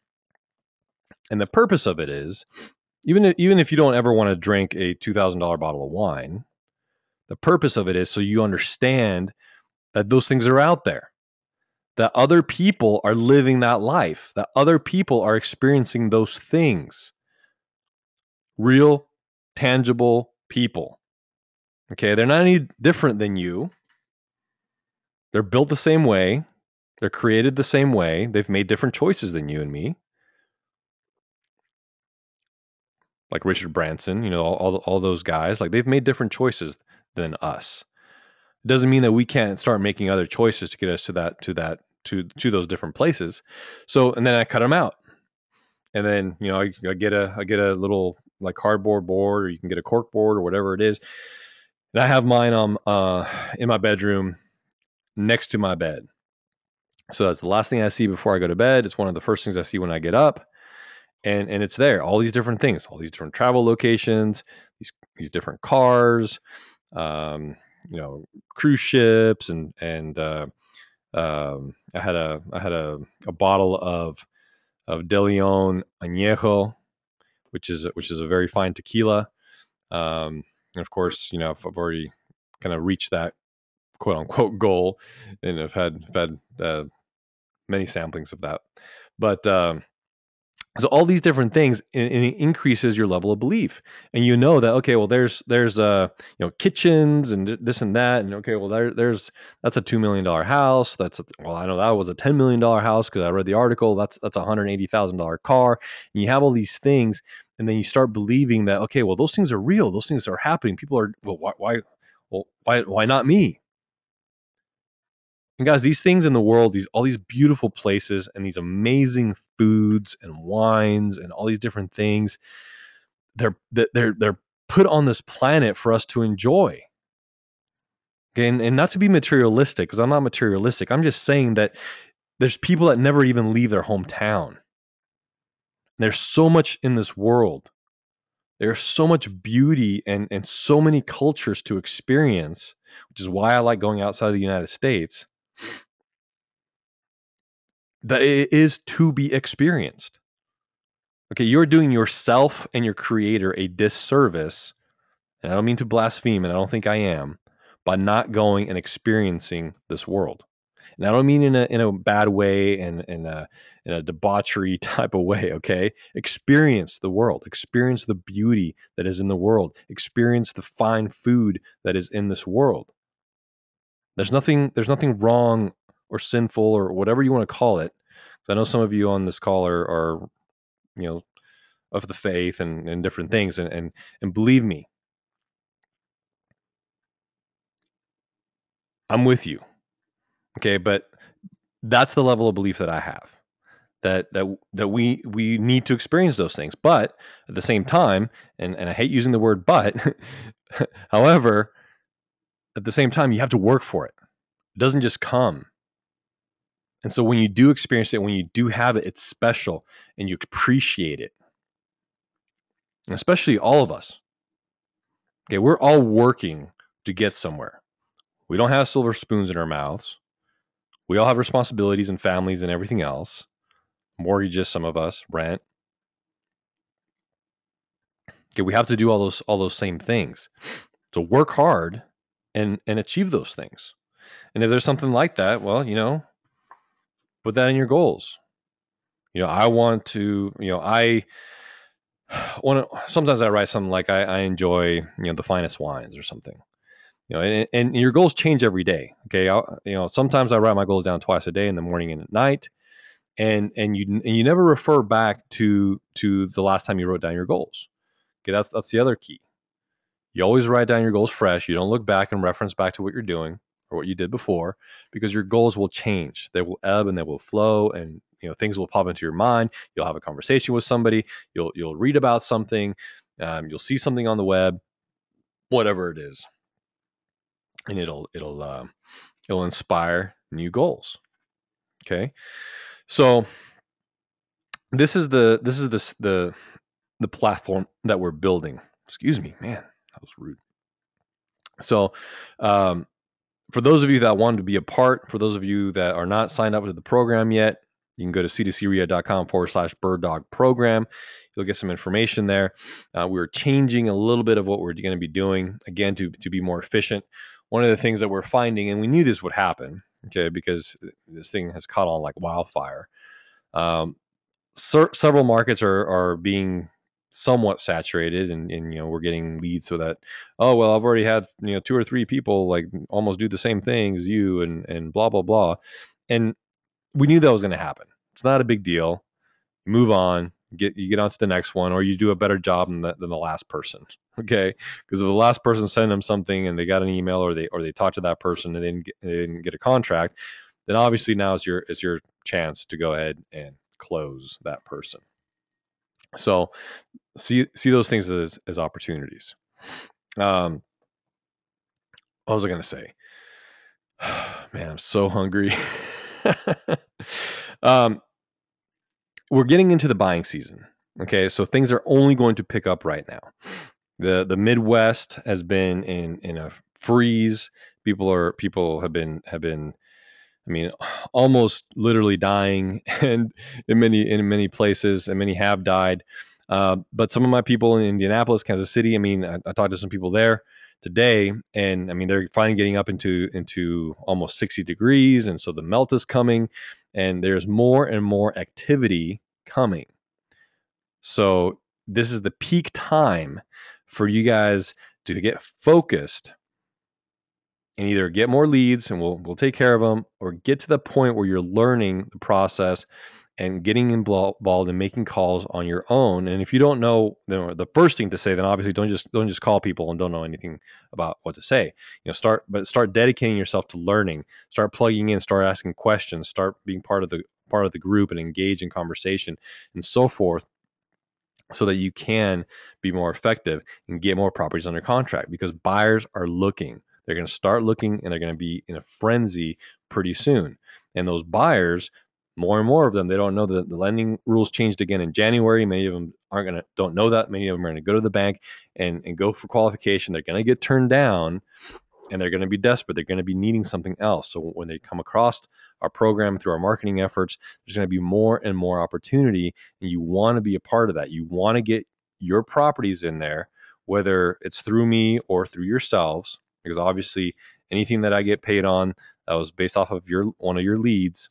And the purpose of it is, even if you don't ever want to drink a $2,000 bottle of wine, the purpose of it is so you understand that those things are out there, that other people are living that life, that other people are experiencing those things. Real, tangible people. Okay, they're not any different than you. They're built the same way. They're created the same way. They've made different choices than you and me. Like Richard Branson, all those guys, like they've made different choices than us. It doesn't mean that we can't start making other choices to get us to those different places. So, and then I cut them out, and then I get a little like cardboard board, or you can get a cork board or whatever it is, and I have mine in my bedroom next to my bed. So that's the last thing I see before I go to bed. It's one of the first things I see when I get up. And it's there, all these different things, all these different travel locations, these different cars, cruise ships, and I had a bottle of De Leon Añejo, which is a very fine tequila, and of course, I've already kind of reached that quote unquote goal, and I've had many samplings of that, but. So all these different things, and it increases your level of belief, and that, okay, well, there's kitchens and this and that, and okay, well, that's a $2 million house. I know that was a $10 million house because I read the article. That's a $180,000 car, and you have all these things, and then you start believing that, okay, well, those things are real. Those things are happening. People are, why not me? And guys, these things in the world, all these beautiful places and these amazing foods and wines and all these different things, they're put on this planet for us to enjoy. Okay, and not to be materialistic, because I'm not materialistic. I'm just saying that there's people that never even leave their hometown. There's so much in this world. There's so much beauty and so many cultures to experience, which is why I like going outside of the United States, that it is to be experienced. Okay, you're doing yourself and your creator a disservice, and I don't mean to blaspheme, and I don't think I am, by not going and experiencing this world. And I don't mean in a bad way and in a debauchery type of way, okay? Experience the world. Experience the beauty that is in the world. Experience the fine food that is in this world. There's nothing wrong or sinful or whatever you want to call it. I know some of you on this call are you know of the faith and different things, and believe me, I'm with you. Okay, but that's the level of belief that I have. That we need to experience those things. But at the same time, and I hate using the word but, however, at the same time, you have to work for it. It doesn't just come. And so when you do experience it, when you do have it, it's special and you appreciate it. And especially all of us. Okay, we're all working to get somewhere. We don't have silver spoons in our mouths. We all have responsibilities and families and everything else. Mortgages, some of us, rent. Okay, we have to do all those same things. So work hard and achieve those things. And if there's something like that, well, put that in your goals. I want to, I want to, sometimes I write something like I enjoy, the finest wines or something. And your goals change every day. Okay. Sometimes I write my goals down twice a day, in the morning and at night. And you never refer back to the last time you wrote down your goals. Okay. That's the other key. You always write down your goals fresh. You don't look back and reference back to what you're doing or what you did before, because your goals will change. They will ebb and they will flow, and things will pop into your mind. You'll have a conversation with somebody. You'll read about something. You'll see something on the web, whatever it is, and it'll inspire new goals. Okay, so this is the platform that we're building. Excuse me, man, that was rude. So, for those of you that want to be a part, for those of you that are not signed up to the program yet, you can go to c2crea.com/bird dog program. You'll get some information there. We're changing a little bit of what we're going to be doing, again, to be more efficient. One of the things that we're finding, and we knew this would happen, okay, because this thing has caught on like wildfire. Several markets are being somewhat saturated, and we're getting leads so that, oh well, I've already had 2 or 3 people like almost do the same thing as you, and blah blah blah, and we knew that was going to happen. It's not a big deal. Move on, get on to the next one, or you do a better job than the last person. Okay, because if the last person sent them something and they got an email, or they talked to that person and they didn't get a contract, then obviously now is your chance to go ahead and close that person. So see those things as opportunities. What was I going to say? Man, I'm so hungry. We're getting into the buying season. Okay, so things are only going to pick up right now. The Midwest has been in a freeze. People have been I mean, almost literally dying, and in many places, and many have died. But some of my people in Indianapolis, Kansas City, I mean, I talked to some people there today, and I mean, they're finally getting up into almost 60 degrees, and so the melt is coming, and there's more and more activity coming. So this is the peak time for you guys to get focused and either get more leads, and we'll take care of them, or get to the point where you're learning the process and getting involved and making calls on your own. And if you don't know the first thing to say, then obviously don't just call people and don't know anything about what to say. Start dedicating yourself to learning. Start plugging in. Start asking questions. Start being part of the group and engage in conversation and so forth, so that you can be more effective and get more properties under contract, because buyers are looking. They're going to start looking, and they're going to be in a frenzy pretty soon. And those buyers, more and more of them, they don't know that the lending rules changed again in January. Many of them don't know that. Many of them are going to go to the bank and go for qualification. They're going to get turned down and they're going to be desperate. They're going to be needing something else. So when they come across our program through our marketing efforts, there's going to be more and more opportunity, and you want to be a part of that. You want to get your properties in there, whether it's through me or through yourselves, because obviously anything that I get paid on that was based off of one of your leads,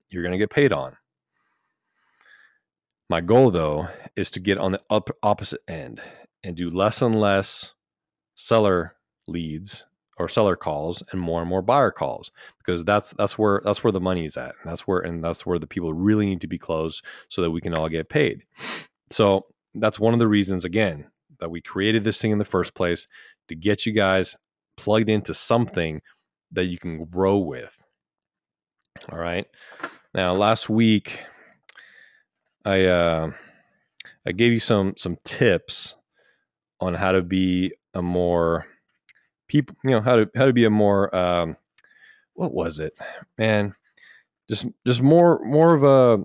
you're going to get paid on. My goal, though, is to get on the opposite end and do less and less seller leads or seller calls and more buyer calls, because that's where the money is at. And that's where the people really need to be closed so that we can all get paid. So that's one of the reasons, again, that we created this thing in the first place, to get you guys plugged into something that you can grow with. All right. Now, last week, I gave you some tips on how to be a more people, how to be a more what was it, man? Just more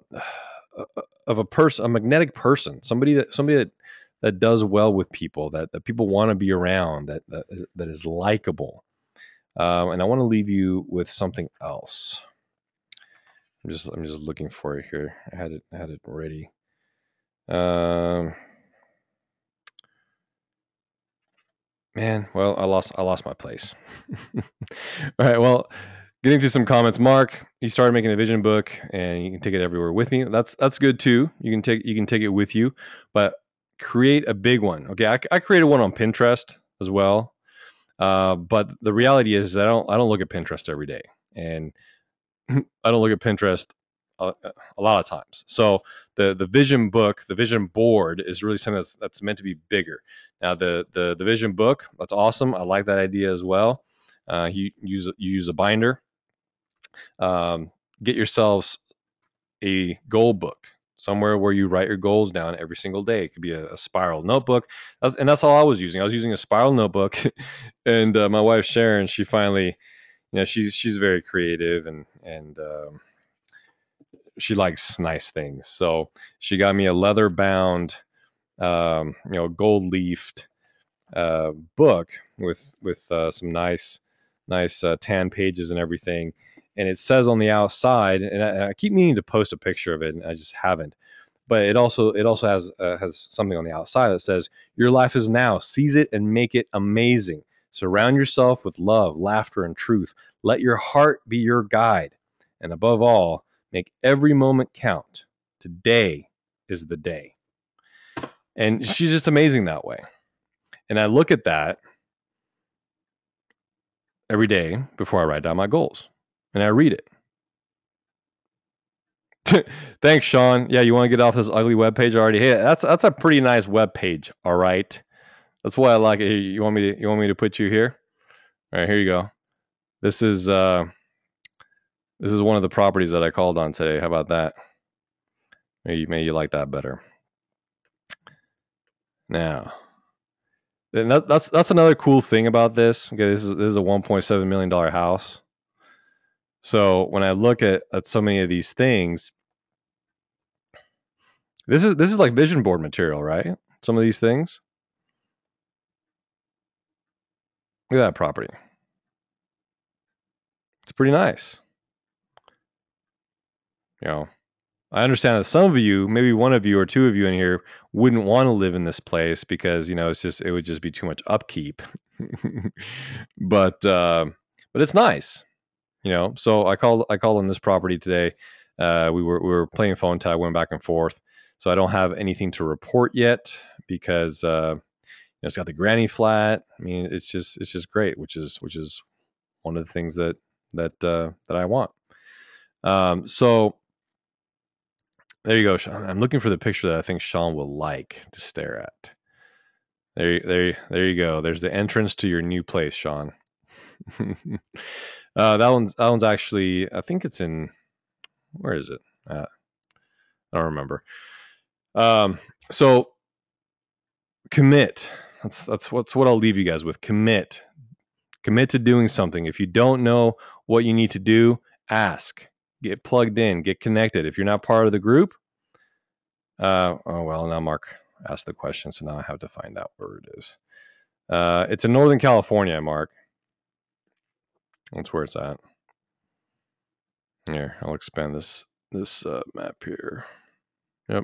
of a person, a magnetic person, somebody that does well with people, that people want to be around, that is likable. And I want to leave you with something else. I'm just looking for it here. I had it ready. Man, well, I lost my place. All right, well, getting to some comments. Mark, you started making a vision book, and you can take it everywhere with me. That's good too. You can take it with you, but create a big one. Okay, I created one on Pinterest as well, but the reality is I don't look at Pinterest every day, and I don't look at Pinterest a lot of times. So the vision book, the vision board, is really something that's meant to be bigger. Now the vision book, that's awesome. I like that idea as well. You use a binder. Get yourselves a goal book, somewhere where you write your goals down every single day. It could be a spiral notebook, and that's all I was using. I was using a spiral notebook, and my wife Sharon, she finally, she's very creative, and she likes nice things, so she got me a leather bound, gold leafed book with some nice tan pages and everything. And it says on the outside, and I keep meaning to post a picture of it, and I just haven't. But it also has something on the outside that says, "Your life is now. Seize it and make it amazing. Surround yourself with love, laughter, and truth. Let your heart be your guide. And above all, make every moment count. Today is the day." And she's just amazing that way. And I look at that every day before I write down my goals, and I read it. Thanks, Sean. Yeah, you want to get off this ugly web page already? Hey, that's a pretty nice web page. All right, that's why I like it. You want me to put you here? All right, here you go. This is one of the properties that I called on today. How about that? Maybe you like that better. Now, and that's another cool thing about this. Okay, this is a $1.7 million house. So when I look at so many of these things, this is like vision board material, right? Some of these things. Look at that property. It's pretty nice. I understand that some of you, maybe one of you or two of you in here, wouldn't want to live in this place because it would just be too much upkeep. but it's nice. So I called on this property today. We were playing phone tag, went back and forth. So I don't have anything to report yet because it's got the granny flat. I mean, it's just great, which is one of the things that I want. So there you go, Sean. I'm looking for the picture that I think Sean will like to stare at. There you go. There's the entrance to your new place, Sean. That one's actually, I think it's in, where is it? I don't remember. So commit. That's what I'll leave you guys with. Commit to doing something. If you don't know what you need to do, ask. Get plugged in. Get connected. If you're not part of the group, oh well. Now Mark asked the question, so now I have to find out where it is. It's in Northern California, Mark. That's where it's at. Here, I'll expand this map here. Yep,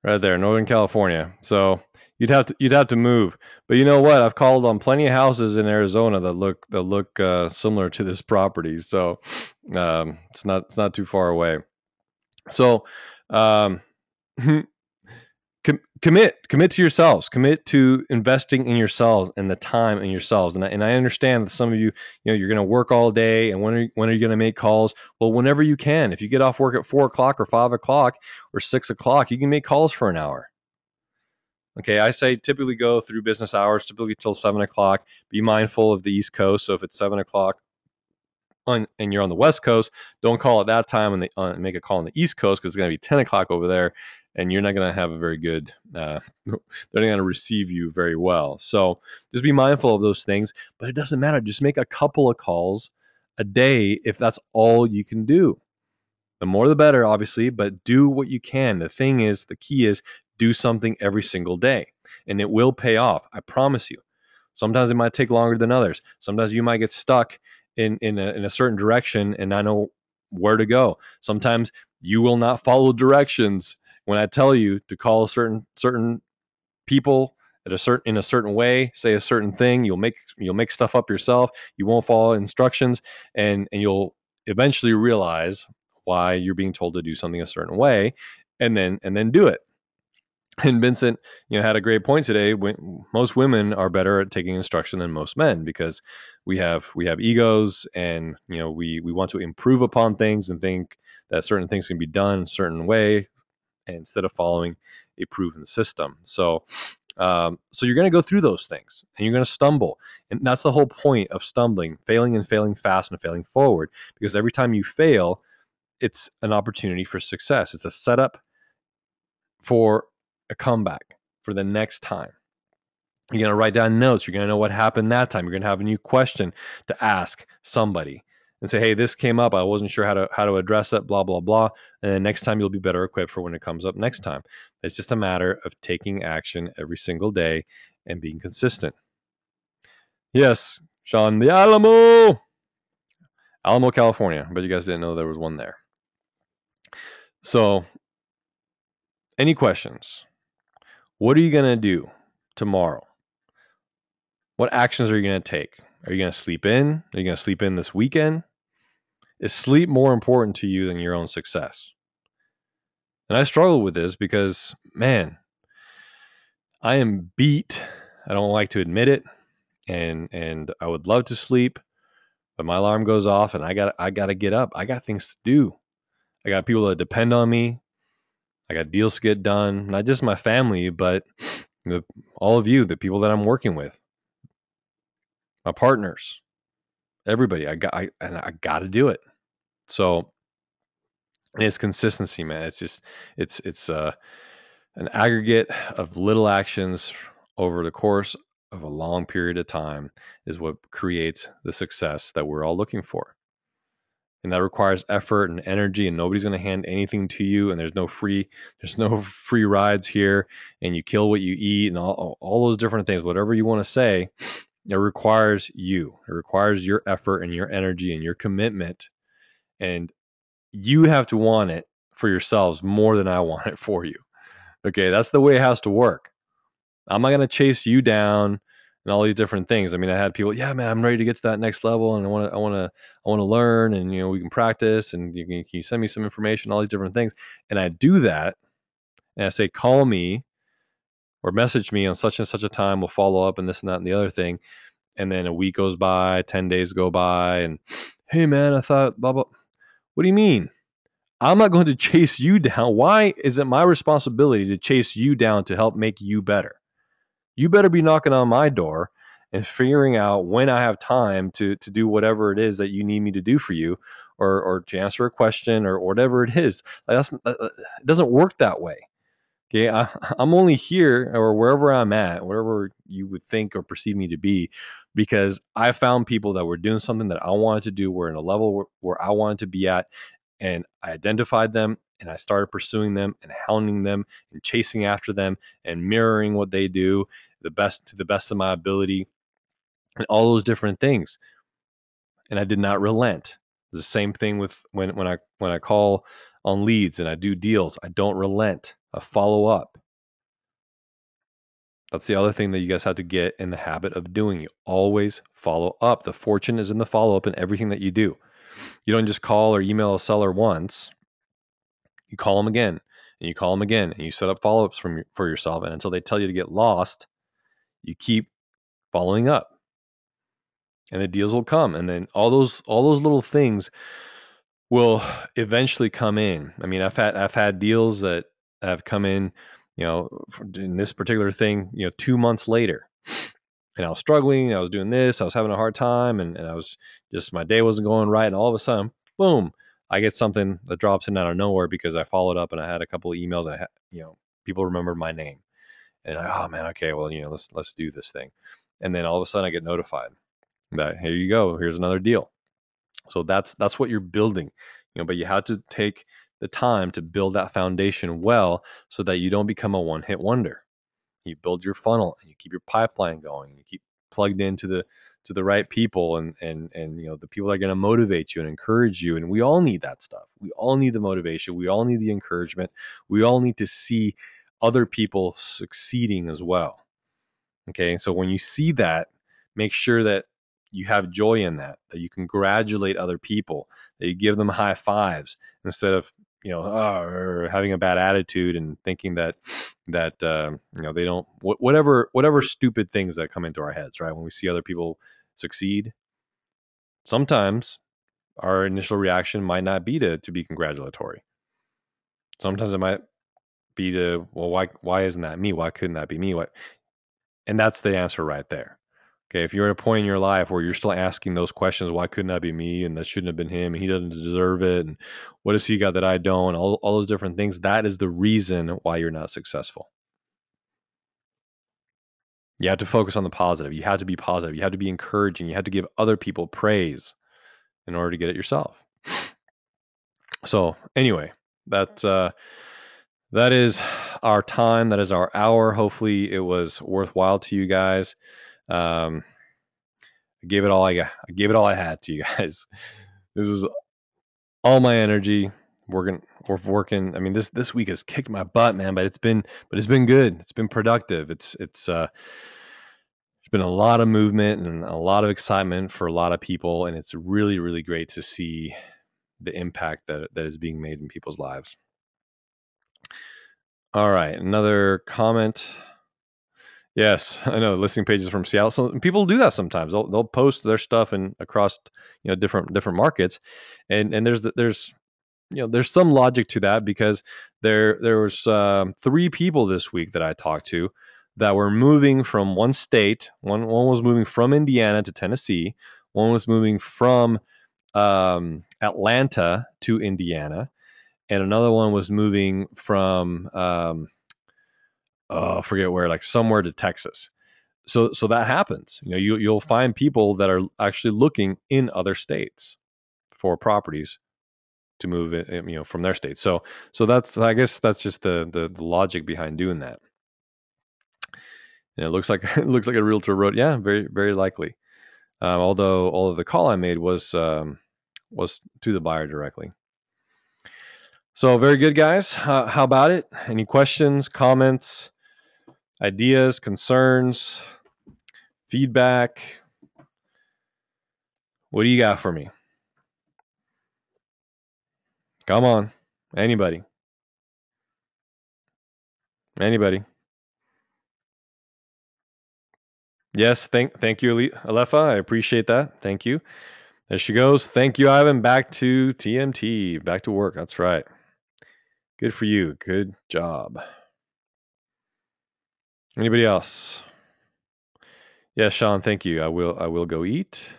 right there, Northern California. So you'd have to move. But you know what? I've called on plenty of houses in Arizona that look similar to this property. So it's not too far away. So um, commit to yourselves, commit to investing in yourselves and the time in yourselves. And I understand that some of you, you're going to work all day, and when are you going to make calls? Well, whenever you can. If you get off work at 4 o'clock or 5 o'clock or 6 o'clock, you can make calls for an hour. Okay, I say typically go through business hours, typically till 7 o'clock. Be mindful of the East Coast. So if it's 7 o'clock and you're on the West Coast, don't call at that time and make a call on the East Coast, because it's going to be 10 o'clock over there, and you're not going to have a very good, they're not going to receive you very well. So just be mindful of those things, but it doesn't matter. Just make a couple of calls a day if that's all you can do. The more the better, obviously, but do what you can. The key is do something every single day, and it will pay off. I promise you. Sometimes it might take longer than others. Sometimes you might get stuck in a certain direction and not know where to go. Sometimes you will not follow directions when I tell you to call certain people in a certain way, say a certain thing. You'll make stuff up yourself. You won't follow instructions, and you'll eventually realize why you're being told to do something a certain way, and then do it. And Vincent, had a great point today. Most women are better at taking instruction than most men, because we have egos, and we want to improve upon things and think that certain things can be done a certain way instead of following a proven system. So you're going to go through those things, and you're going to stumble, and that's the whole point of stumbling, failing and failing fast and failing forward, because every time you fail, it's an opportunity for success. It's a setup for a comeback for the next time. You're going to write down notes. You're going to know what happened that time. You're going to have a new question to ask somebody and say, hey, this came up. I wasn't sure how to address it, blah, blah, blah. And then next time you'll be better equipped for when it comes up next time. It's just a matter of taking action every single day and being consistent. Yes, Sean, the Alamo, California. But you guys didn't know there was one there. So any questions? What are you going to do tomorrow? What actions are you going to take? Are you going to sleep in? Are you going to sleep in this weekend? Is sleep more important to you than your own success? And I struggle with this because, man, I am beat. I don't like to admit it, and I would love to sleep, but my alarm goes off, and I got to get up. I got things to do. I got people that depend on me. I got deals to get done, not just my family, but all of you, the people that I'm working with, my partners, everybody. I got to do it. So it's consistency, man. It's just it's an aggregate of little actions over the course of a long period of time is what creates the success that we're all looking for. And that requires effort and energy, and nobody's going to hand anything to you, and there's no free rides here, and you kill what you eat, and all those different things, whatever you want to say. It requires you. It requires your effort and your energy and your commitment, and you have to want it for yourselves more than I want it for you. Okay, that's the way it has to work. I'm not going to chase you down and all these different things. I mean, I had people, yeah, man, I'm ready to get to that next level, and I want to learn, and we can practice, and can you send me some information, all these different things. And I do that, and I say, call me or message me on such and such a time. We'll follow up, and this and that and the other thing. And then a week goes by, 10 days go by, and hey, man, I thought, blah, blah. What do you mean? I'm not going to chase you down. Why is it my responsibility to chase you down to help make you better? You better be knocking on my door and figuring out when I have time to do whatever it is that you need me to do for you, or to answer a question, or whatever it is. It doesn't work that way. Okay, I'm only here, or wherever I'm at, wherever you would think or perceive me to be, because I found people that were doing something that I wanted to do, were in a level where I wanted to be at, and I identified them, and I started pursuing them and hounding them and chasing after them and mirroring what they do to the best of my ability, and all those different things. and I did not relent. The same thing with when I call on leads and I do deals. I don't relent. I follow up. That's the other thing that you guys have to get in the habit of doing. You always follow up. The fortune is in the follow up in everything that you do. You don't just call or email a seller once. You call them again, and you call them again, and you set up follow ups for yourself. And until they tell you to get lost, you keep following up, and the deals will come. And then all those little things will eventually come in. I mean, I've had deals that have come in, in this particular thing, 2 months later, and I was struggling. I was doing this. I was having a hard time, and I was just, my day wasn't going right. And all of a sudden, boom, I get something that drops in out of nowhere because I followed up and I had a couple of emails. I had, people remembered my name, and oh man, okay, well, let's do this thing. And then all of a sudden, I get notified that here you go, here's another deal. So that's what you're building, but you have to take the time to build that foundation well so that you don't become a one-hit wonder. You build your funnel and you keep your pipeline going. You keep plugged into the right people and the people that are going to motivate you and encourage you. And we all need that stuff. We all need the motivation. We all need the encouragement. We all need to see other people succeeding as well. Okay. So when you see that, make sure that you have joy in that you congratulate other people, that you give them high fives instead of, having a bad attitude and thinking that they don't, whatever stupid things that come into our heads, right? When we see other people succeed, sometimes our initial reaction might not be to be congratulatory. Sometimes it might be to, well, why isn't that me? Why couldn't that be me? And that's the answer right there. Okay, if you're at a point in your life where you're still asking those questions, why couldn't that be me? And that shouldn't have been him, and he doesn't deserve it. And what has he got that I don't? All those different things. That is the reason why you're not successful. You have to focus on the positive. You have to be positive. You have to be encouraging. You have to give other people praise in order to get it yourself. So anyway, that is our time. That is our hour. Hopefully it was worthwhile to you guys. I gave it all I got. I gave it all I had to you guys. This is all my energy. We're working. I mean, this week has kicked my butt, man. But it's been good. It's been productive. It's been a lot of movement and a lot of excitement for a lot of people, and it's really, really great to see the impact that is being made in people's lives. All right, another comment. Yes, I know, listing pages from Seattle. So people do that sometimes. They'll post their stuff across different markets, and there's some logic to that, because there was 3 people this week that I talked to that were moving from one state. One was moving from Indiana to Tennessee. One was moving from Atlanta to Indiana, and another one was moving from I forget where, like somewhere to Texas. So that happens. You'll find people that are actually looking in other states for properties to move it, from their state. So that's, I guess that's just the logic behind doing that. And it looks like a realtor wrote, yeah, very, very likely. Although all of the call I made was to the buyer directly. So very good, guys. How about it? Any questions, comments, ideas, concerns, feedback? What do you got for me? Come on. Anybody? Yes, thank you, Alefa. I appreciate that. Thank you. There she goes. Thank you, Ivan. Back to TMT. Back to work. That's right. Good for you. Good job. Anybody else? Yes, Sean, thank you. I will go eat.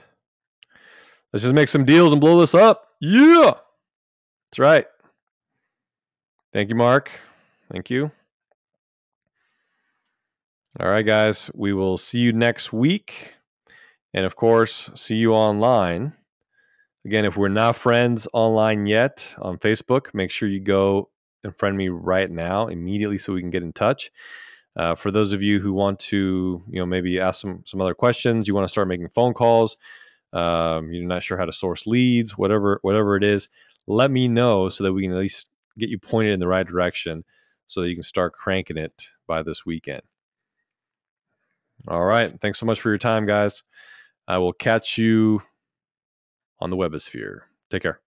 Let's just make some deals and blow this up. Yeah. That's right. Thank you, Mark. Thank you. All right, guys. We will see you next week. And of course, see you online. Again, if we're not friends online yet on Facebook, make sure you go and friend me right now, immediately, so we can get in touch. For those of you who want to, maybe ask some other questions, you want to start making phone calls, you're not sure how to source leads, whatever it is, let me know so that we can at least get you pointed in the right direction so that you can start cranking it by this weekend. All right. Thanks so much for your time, guys. I will catch you on the Webosphere. Take care.